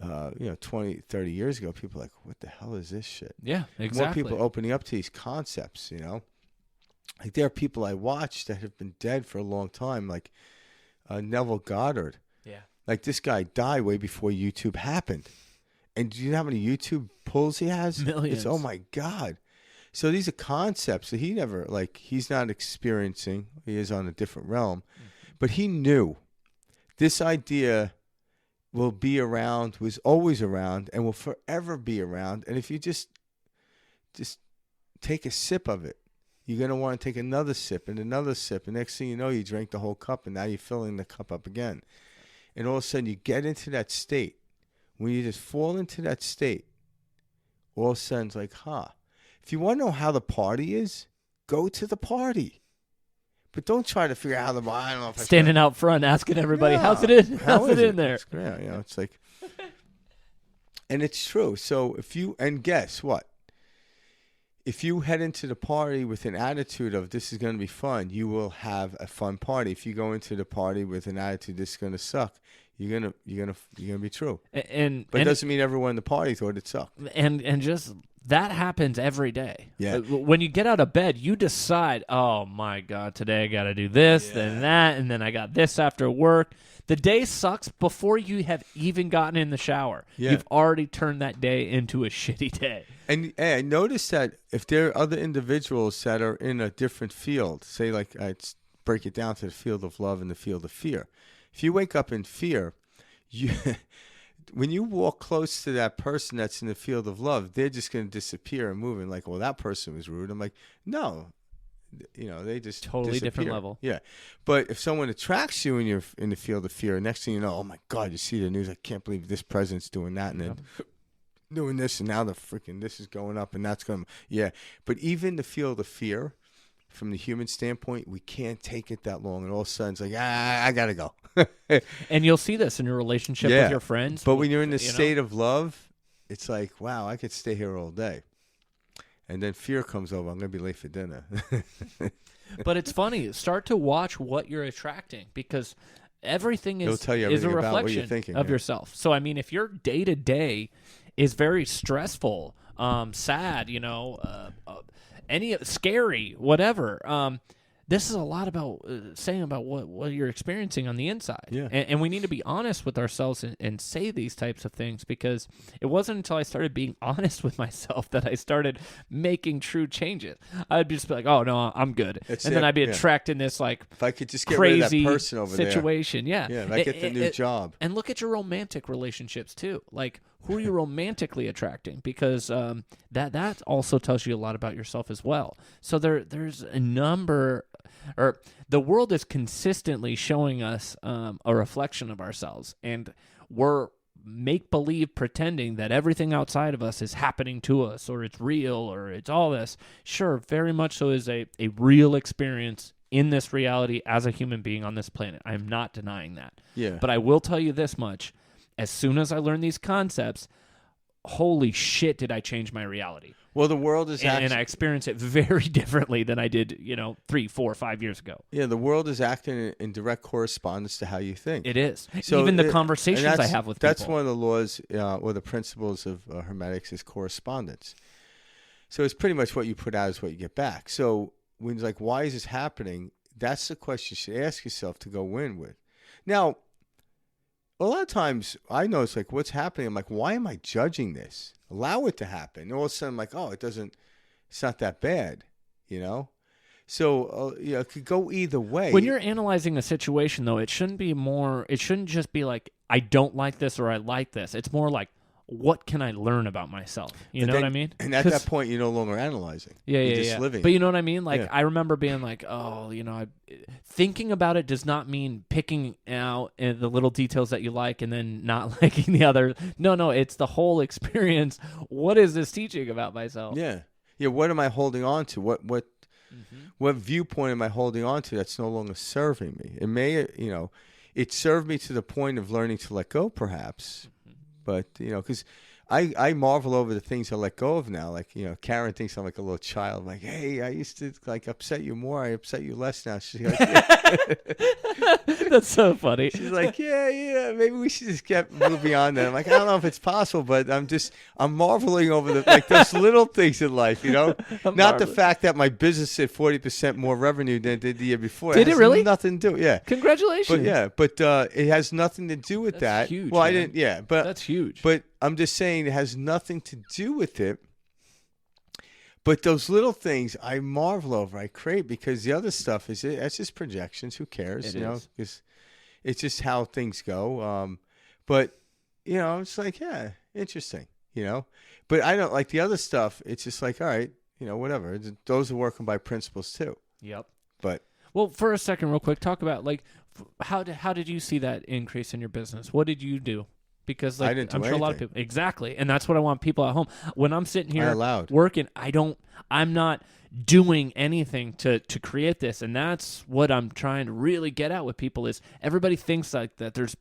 20, 30 years ago, people were like, what the hell is this shit? Yeah, exactly. More people opening up to these concepts, Like there are people I watch that have been dead for a long time, like Neville Goddard. Yeah. Like this guy died way before YouTube happened. And do you know how many YouTube pulls he has? Millions. Oh my God. So these are concepts that he never, he's not experiencing. He is on a different realm. But he knew this idea will be around, was always around, and will forever be around. And if you just take a sip of it, you're going to want to take another sip and another sip. And next thing you know, you drank the whole cup, and now you're filling the cup up again. And all of a sudden, you get into that state. When you just fall into that state, all of a sudden, it's like, if you want to know how the party is, go to the party. But don't try to figure out how I don't know if standing out front, asking everybody, how's it in? How's it in there? Yeah, it's like, and it's true. So and guess what? If you head into the party with an attitude of this is going to be fun, you will have a fun party. If you go into the party with an attitude this is going to suck, you're gonna be true. But it doesn't mean everyone in the party thought it sucked. And just that happens every day. Yeah. When you get out of bed, you decide, oh my God, today I got to do this, then that, and then I got this after work. The day sucks before you have even gotten in the shower. Yeah. You've already turned that day into a shitty day. And I noticed that if there are other individuals that are in a different field, say I'd break it down to the field of love and the field of fear. If you wake up in fear, when you walk close to that person that's in the field of love, they're just going to disappear and move. And like, well, that person was rude. I'm like, no, they just Totally disappear. different level. Yeah. But if someone attracts you and you're in the field of fear, next thing you know, oh my God, you see the news. I can't believe this president's doing that. And then doing this. And now this is going up and that's going to, yeah. But even the field of fear, from the human standpoint, we can't take it that long. And all of a sudden it's like, I got to go. And you'll see this in your relationship with your friends. But when you're in the state of love, it's like, wow, I could stay here all day. And then fear comes over. I'm going to be late for dinner. But it's funny. Start to watch what you're attracting, because everything is tell you a everything about what you're reflection thinking, of yeah. yourself. So, I mean, if your day-to-day is very stressful, sad, any scary, whatever, this is a lot about saying about what you're experiencing on the inside. Yeah. And we need to be honest with ourselves and say these types of things, because it wasn't until I started being honest with myself that I started making true changes. I'd just be like, oh, no, I'm good. Then I'd be attracting this if I could just get crazy rid of that person over situation. there. Yeah, if I get the new job. And look at your romantic relationships too. Like, who are you romantically attracting? Because that also tells you a lot about yourself as well. So there's a number, or the world is consistently showing us a reflection of ourselves, and we're make-believe pretending that everything outside of us is happening to us, or it's real, or it's all this. Sure, very much so is a real experience in this reality as a human being on this planet. I'm not denying that. Yeah. But I will tell you this much. As soon as I learned these concepts, holy shit, did I change my reality. Well, the world is and I experience it very differently than I did, 3, 4, 5 years ago. Yeah, the world is acting in direct correspondence to how you think. It is. So even the conversations I have with people. That's one of the laws or the principles of hermetics is correspondence. So it's pretty much what you put out is what you get back. So when it's like, why is this happening? That's the question you should ask yourself to go in with. Now, a lot of times I know it's like, what's happening? I'm like, why am I judging this? Allow it to happen. And all of a sudden I'm like, oh, it's not that bad, So, it could go either way. When you're analyzing a situation, though, it shouldn't just be like, I don't like this or I like this. It's more like, what can I learn about myself? You know what I mean? And at that point, you're no longer analyzing. You're just living. But you know what I mean? Like, I remember being like, oh, thinking about it does not mean picking out the little details that you like and then not liking the other. No, it's the whole experience. What is this teaching about myself? Yeah. Yeah, what am I holding on to? What viewpoint am I holding on to that's no longer serving me? It may, it served me to the point of learning to let go, perhaps. But, because I marvel over the things I let go of now. Like, Karen thinks I'm like a little child. I'm like, hey, I used to upset you more. I upset you less now. She's like, that's so funny. She's like, yeah, maybe we should just move beyond that. I'm like, I don't know if it's possible, but I'm marveling over those little things in life, Not the fact that my business did 40% more revenue than it did the year before. Did it really? Nothing to do. Yeah. Congratulations. But it has nothing to do with that. Huge, well, man. I didn't. Yeah, but that's huge. But I'm just saying it has nothing to do with it. But those little things I marvel over, I crave, because the other stuff that's just projections. Who cares? Because it's just how things go. But it's like, yeah, interesting. But I don't like the other stuff. It's just like, all right, whatever. Those are working by principles too. Yep. But well, for a second, real quick, talk about how did you see that increase in your business? What did you do? Because I didn't do I'm sure anything. a lot of people exactly, and that's what I want people at home. When I'm sitting here working, I'm not doing anything to create this, and that's what I'm trying to really get at with people. Is everybody thinks like that? There's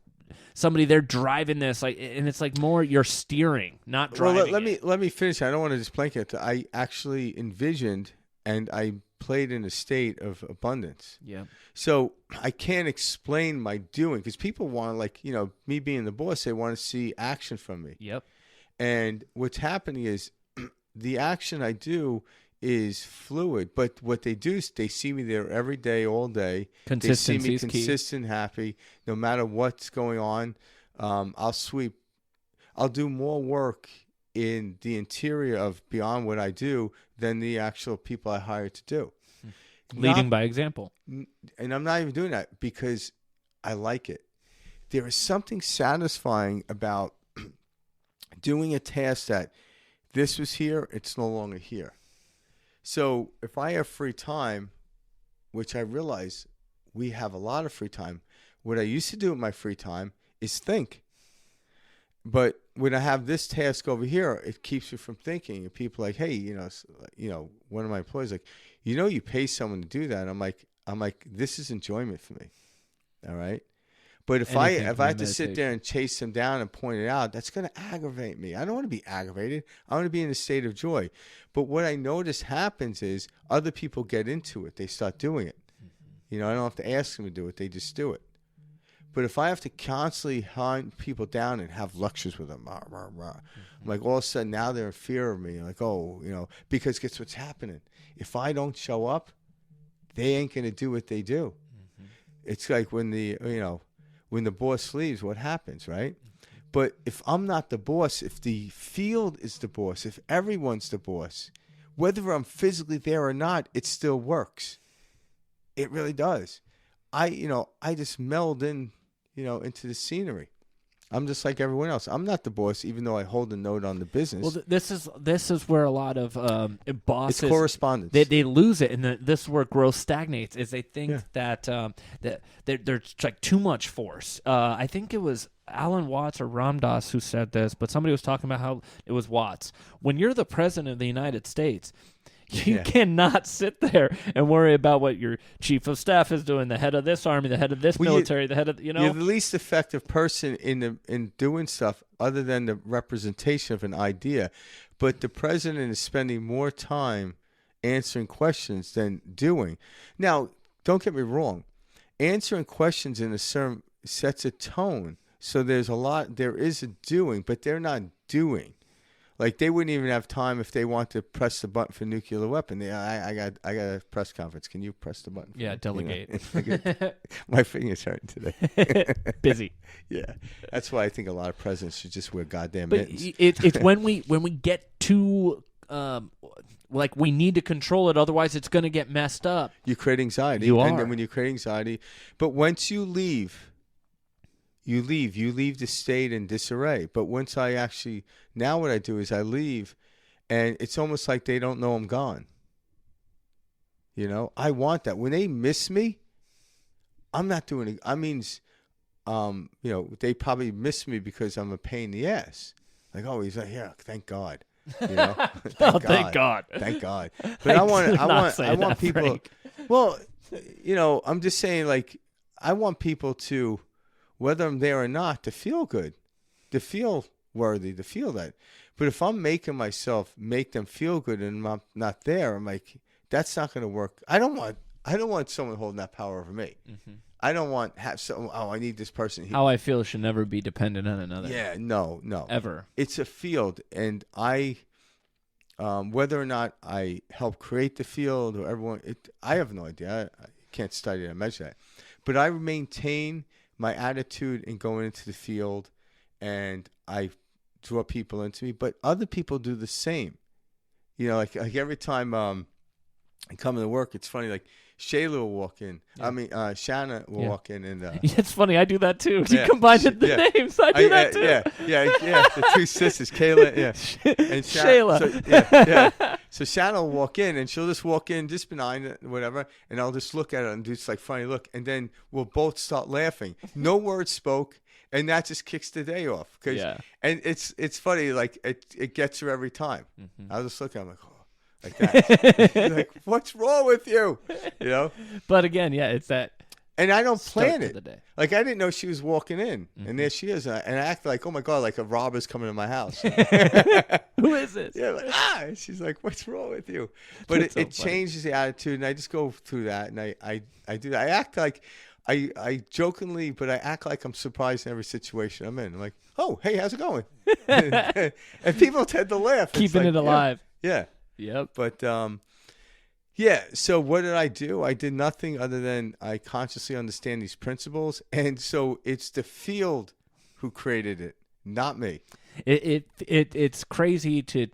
somebody there driving this, and it's like more you're steering, not driving. Well, let me finish. I don't want to just blanket it. I actually envisioned, and I played in a state of abundance. Yeah. So I can't explain my doing, because people want, me being the boss, they want to see action from me. Yep. And what's happening is the action I do is fluid, but what they do is they see me there every day, all day. Consistency They see me is consistent, happy, no matter what's going on. I'll sweep. I'll do more work in the interior of beyond what I do than the actual people I hire to do. Leading by example. And I'm not even doing that because I like it. There is something satisfying about doing a task that this was here, it's no longer here. So if I have free time, which I realize we have a lot of free time, what I used to do with my free time is think. But when I have this task over here, it keeps me from thinking. And people are like, hey, one of my employees like, you pay someone to do that. I'm like, this is enjoyment for me. All right. But if I have to sit there and chase them down and point it out, that's going to aggravate me. I don't want to be aggravated. I want to be in a state of joy. But what I notice happens is other people get into it. They start doing it. I don't have to ask them to do it. They just do it. But if I have to constantly hunt people down and have lectures with them, I'm like, all of a sudden now they're in fear of me. Like, because guess what's happening? If I don't show up, they ain't going to do what they do. It's like when the boss leaves, what happens, right? But if I'm not the boss, if the field is the boss, if everyone's the boss, whether I'm physically there or not, it still works. It really does. I just meld in, into the scenery. I'm just like everyone else. I'm not the boss, even though I hold a note on the business. Well, this is where a lot of bosses, it's correspondence. They lose it, and this is where growth stagnates. Is they think that there's like too much force. I think it was Alan Watts or Ram Dass who said this, but somebody was talking about how it was Watts. When you're the president of the United States, you cannot sit there and worry about what your chief of staff is doing, the head of this army, the head of this military, the head of, You're the least effective person in doing stuff other than the representation of an idea. But the president is spending more time answering questions than doing. Now, don't get me wrong. Answering questions in a certain sets a tone. So there is a doing, but they're not doing. Like, they wouldn't even have time if they want to press the button for nuclear weapon. I got a press conference. Can you press the button? Yeah, delegate. My finger's hurting today. Busy. Yeah, that's why I think a lot of presidents should just wear goddamn but mittens. It's when we get too we need to control it, otherwise it's going to get messed up. You create anxiety. And then when you create anxiety, but once you leave. You leave the state in disarray. But once now what I do is I leave, and it's almost like they don't know I'm gone. I want that. When they miss me, I'm not doing it. I mean, they probably miss me because I'm a pain in the ass. Like, oh, he's not here. Thank God. Thank God. Thank God. But I want people. Frank. Well, I'm just saying, like, I want people to, whether I'm there or not, to feel good, to feel worthy, to feel that. But if I'm making myself make them feel good and I'm not there, I'm like, that's not going to work. I don't want someone holding that power over me. Mm-hmm. I don't want I need this person here. How I feel should never be dependent on another. Yeah, no. Ever. It's a field, and whether or not I help create the field or everyone, I have no idea. I can't study it and measure that. But I maintain my attitude in going into the field, and I draw people into me. But other people do the same. Like every time I come to work, it's funny. Like Shayla will walk in. Yeah. I mean, Shanna will walk in, and it's funny. I do that too. You combined the names. I do that too. Yeah. The two sisters, Kayla, and Shayla. So Shanna will walk in, and she'll just walk in, just benign, whatever, and I'll just look at her and do this like funny look, and then we'll both start laughing. No words spoke, and that just kicks the day off. And it's funny, like it gets her every time. Mm-hmm. I'll just look at her, I'm like, oh. Like that. Like, what's wrong with you? But again, it's that. And I don't plan it. The day. Like, I didn't know she was walking in, and there she is, and I act like, oh my God, like a robber's coming to my house. Who is this? Yeah, like, and she's like, what's wrong with you? But it changes the attitude, and I just go through that, and I do that. I act like I jokingly, but I act like I'm surprised in every situation I'm in. I'm like, oh, hey, how's it going? And people tend to laugh. Keeping it alive. Yeah. Yep. But, so what did I do? I did nothing other than I consciously understand these principles. And so it's the field who created it, not me. It's crazy to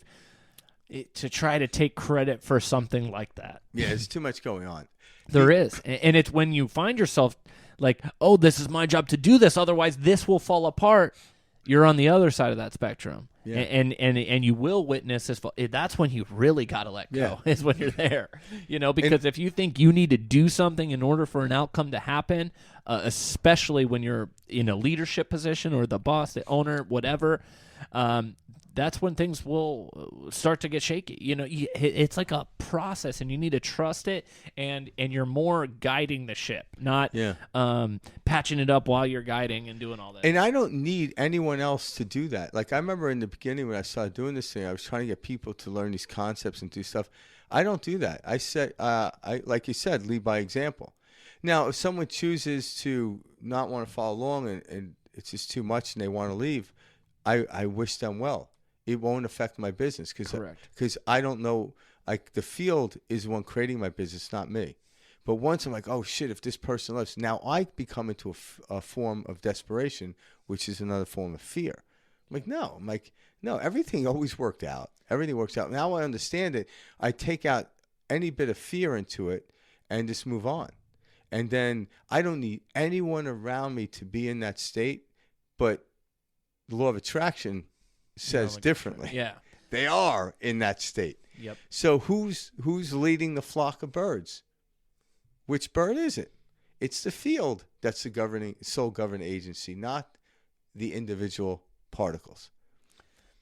try to take credit for something like that. Yeah, there's too much going on. There is. And it's when you find yourself like, oh, this is my job to do this, otherwise this will fall apart. You're on the other side of that spectrum. Yeah. And you will witness this. That's when you really got to let go, is when you're there. Because if you think you need to do something in order for an outcome to happen, especially when you're in a leadership position or the boss, the owner, whatever, that's when things will start to get shaky. It's like a process, and you need to trust it, and you're more guiding the ship, not patching it up while you're guiding and doing all that. And I don't need anyone else to do that. Like, I remember in the beginning when I started doing this thing, I was trying to get people to learn these concepts and do stuff. I don't do that. I said, like you said, lead by example. Now, if someone chooses to not want to follow along and it's just too much and they want to leave, I wish them well. It won't affect my business because I don't know. Like, the field is the one creating my business, not me. But once I'm like, oh shit, if this person left, now I become into a form of desperation, which is another form of fear. I'm like, no, everything always worked out. Everything works out. Now I understand it. I take out any bit of fear into it and just move on. And then I don't need anyone around me to be in that state, but the law of attraction says differently. Yeah. They are in that state. Yep. So who's leading the flock of birds? Which bird is it? It's the field that's the sole governing agency, not the individual particles.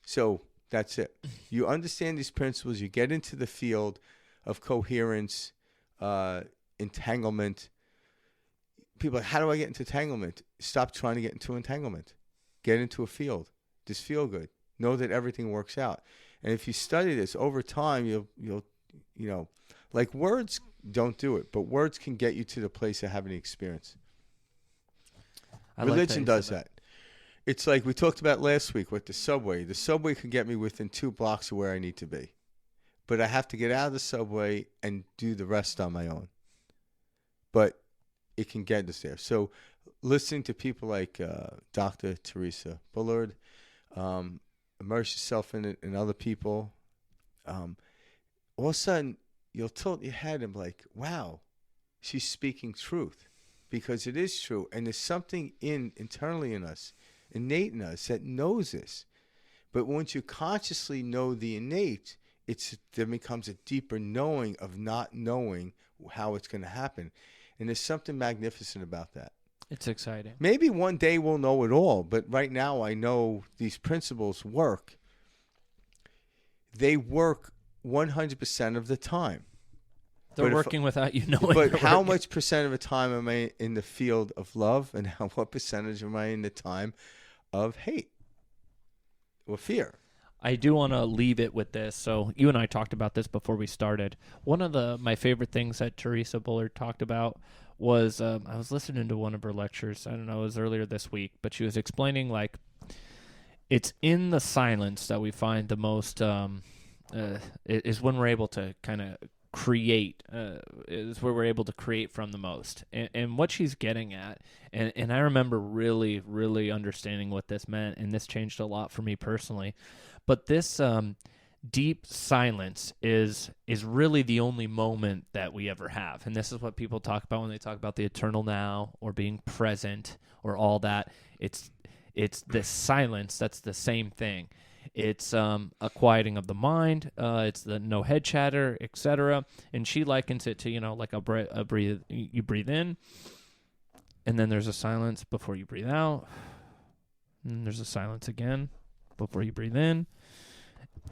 So that's it. You understand these principles, you get into the field of coherence, entanglement. People are like, how do I get into entanglement? Stop trying to get into entanglement. Get into a field. Just feel good. Know that everything works out. And if you study this over time, you'll like, words don't do it, but words can get you to the place of having the experience. Religion does that. It's like we talked about last week with the subway. The subway can get me within 2 blocks of where I need to be. But I have to get out of the subway and do the rest on my own. But it can get us there. So listening to people like Dr. Theresa Bullard, immerse yourself in it and other people, all of a sudden you'll tilt your head and be like, wow, she's speaking truth, because it is true. And there's something internally in us, innate in us, that knows this. But once you consciously know the innate, there becomes a deeper knowing of not knowing how it's going to happen. And there's something magnificent about that. It's exciting. Maybe one day we'll know it all, but right now I know these principles work. They work 100% of the time. They're working without you knowing. But how much percent of the time am I in the field of love, and what percentage am I in the time of hate or fear? I do want to leave it with this. So you and I talked about this before we started. One of my favorite things that Theresa Bullard talked about was I was listening to one of her lectures. I don't know, it was earlier this week, but she was explaining, like, it's in the silence that we find the most is when we're able to kind of create, is where we're able to create from the most. And what she's getting at, and I remember really, really understanding what this meant, and this changed a lot for me personally. But this deep silence is really the only moment that we ever have. And this is what people talk about when they talk about the eternal now or being present or all that. It's this silence that's the same thing. It's a quieting of the mind. It's the no head chatter, etc. And she likens it to, like a breathe. You breathe in, and then there's a silence before you breathe out. And there's a silence again before you breathe in.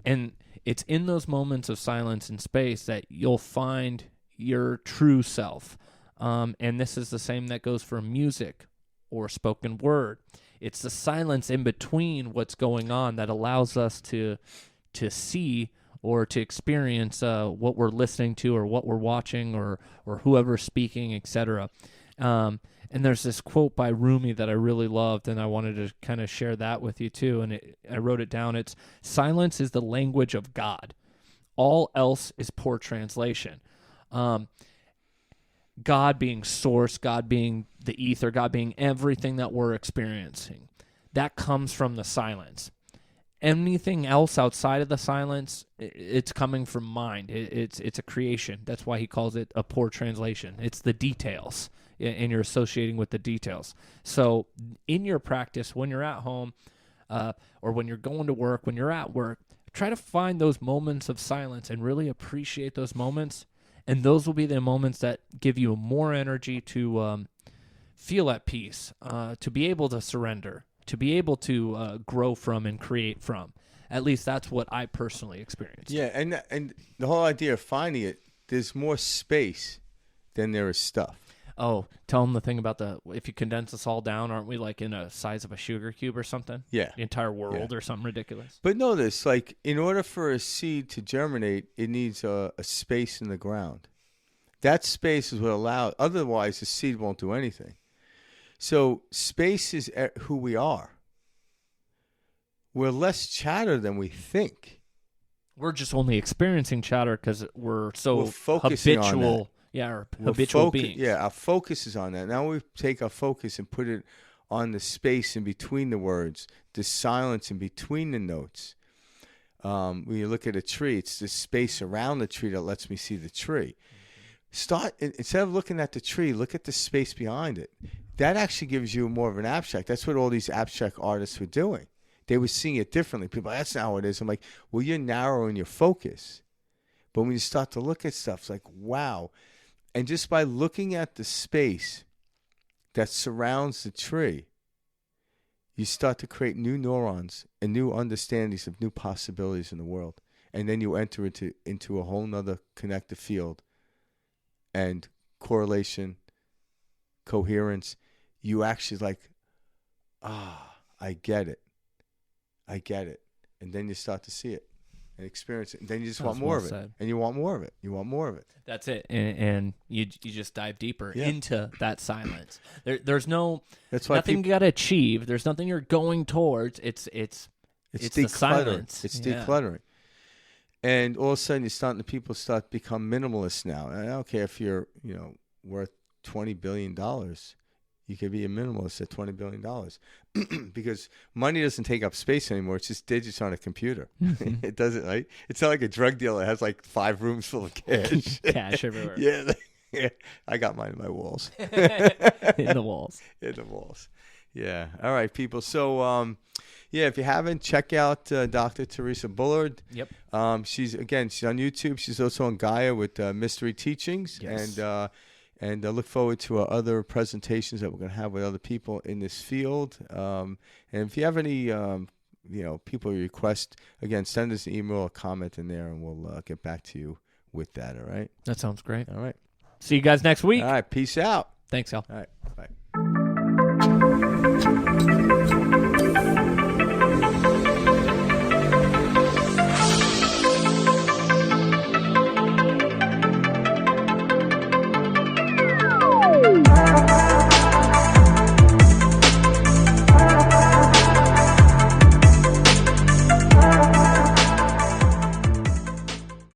And it's in those moments of silence and space that you'll find your true self. And this is the same that goes for music or spoken word. It's the silence in between what's going on that allows us to see or to experience what we're listening to or what we're watching or whoever's speaking, etc. And there's this quote by Rumi that I really loved, and I wanted to kind of share that with you too. And I wrote it down. It's, silence is the language of God. All else is poor translation. God being source, God being the ether, God being everything that we're experiencing. That comes from the silence. Anything else outside of the silence, it's coming from mind. It's a creation. That's why he calls it a poor translation. It's the details, and you're associating with the details. So in your practice, when you're at home, or when you're going to work, when you're at work, try to find those moments of silence and really appreciate those moments. And those will be the moments that give you more energy to feel at peace, to be able to surrender, to be able to grow from and create from. At least that's what I personally experienced. Yeah, and the whole idea of finding it, there's more space than there is stuff. Oh, tell them the thing about if you condense us all down, aren't we like in a size of a sugar cube or something? Yeah. The entire world or something ridiculous. But notice, like, in order for a seed to germinate, it needs a space in the ground. That space is what allows, otherwise the seed won't do anything. So space is who we are. We're less chatter than we think. We're just only experiencing chatter because we're focusing habitual. on that. Yeah, or habitual beings. Yeah, our focus is on that. Now we take our focus and put it on the space in between the words, the silence in between the notes. When you look at a tree, it's the space around the tree that lets me see the tree. Instead of looking at the tree, look at the space behind it. That actually gives you more of an abstract. That's what all these abstract artists were doing. They were seeing it differently. People, that's not how it is. I'm like, well, you're narrowing your focus. But when you start to look at stuff, it's like, wow. And just by looking at the space that surrounds the tree, you start to create new neurons and new understandings of new possibilities in the world. And then you enter into a whole nother connected field. And correlation, coherence, you actually like, I get it. I get it. And then you start to see it and experience it. And then you just want more of it. And you want more of it. You want more of it. That's it. And you just dive deeper into that silence. There's nothing you got to achieve. There's nothing you're going towards. It's the silence. It's decluttering. And all of a sudden, people start to become minimalists now. And I don't care if you're, worth $20 billion. You could be a minimalist at $20 billion because money doesn't take up space anymore. It's just digits on a computer. Mm-hmm. It doesn't, right? It's not like a drug dealer that has like 5 rooms full of cash. Cash everywhere. Yeah. I got mine in my walls. In the walls. In the walls. Yeah. All right, people. So, if you haven't, check out Dr. Theresa Bullard. Yep. She's on YouTube. She's also on Gaia with Mystery Teachings. Yes. And I look forward to other presentations that we're going to have with other people in this field. And if you have any, people request, again, send us an email or comment in there, and we'll get back to you with that, all right? That sounds great. All right. See you guys next week. All right. Peace out. Thanks, Al. All right.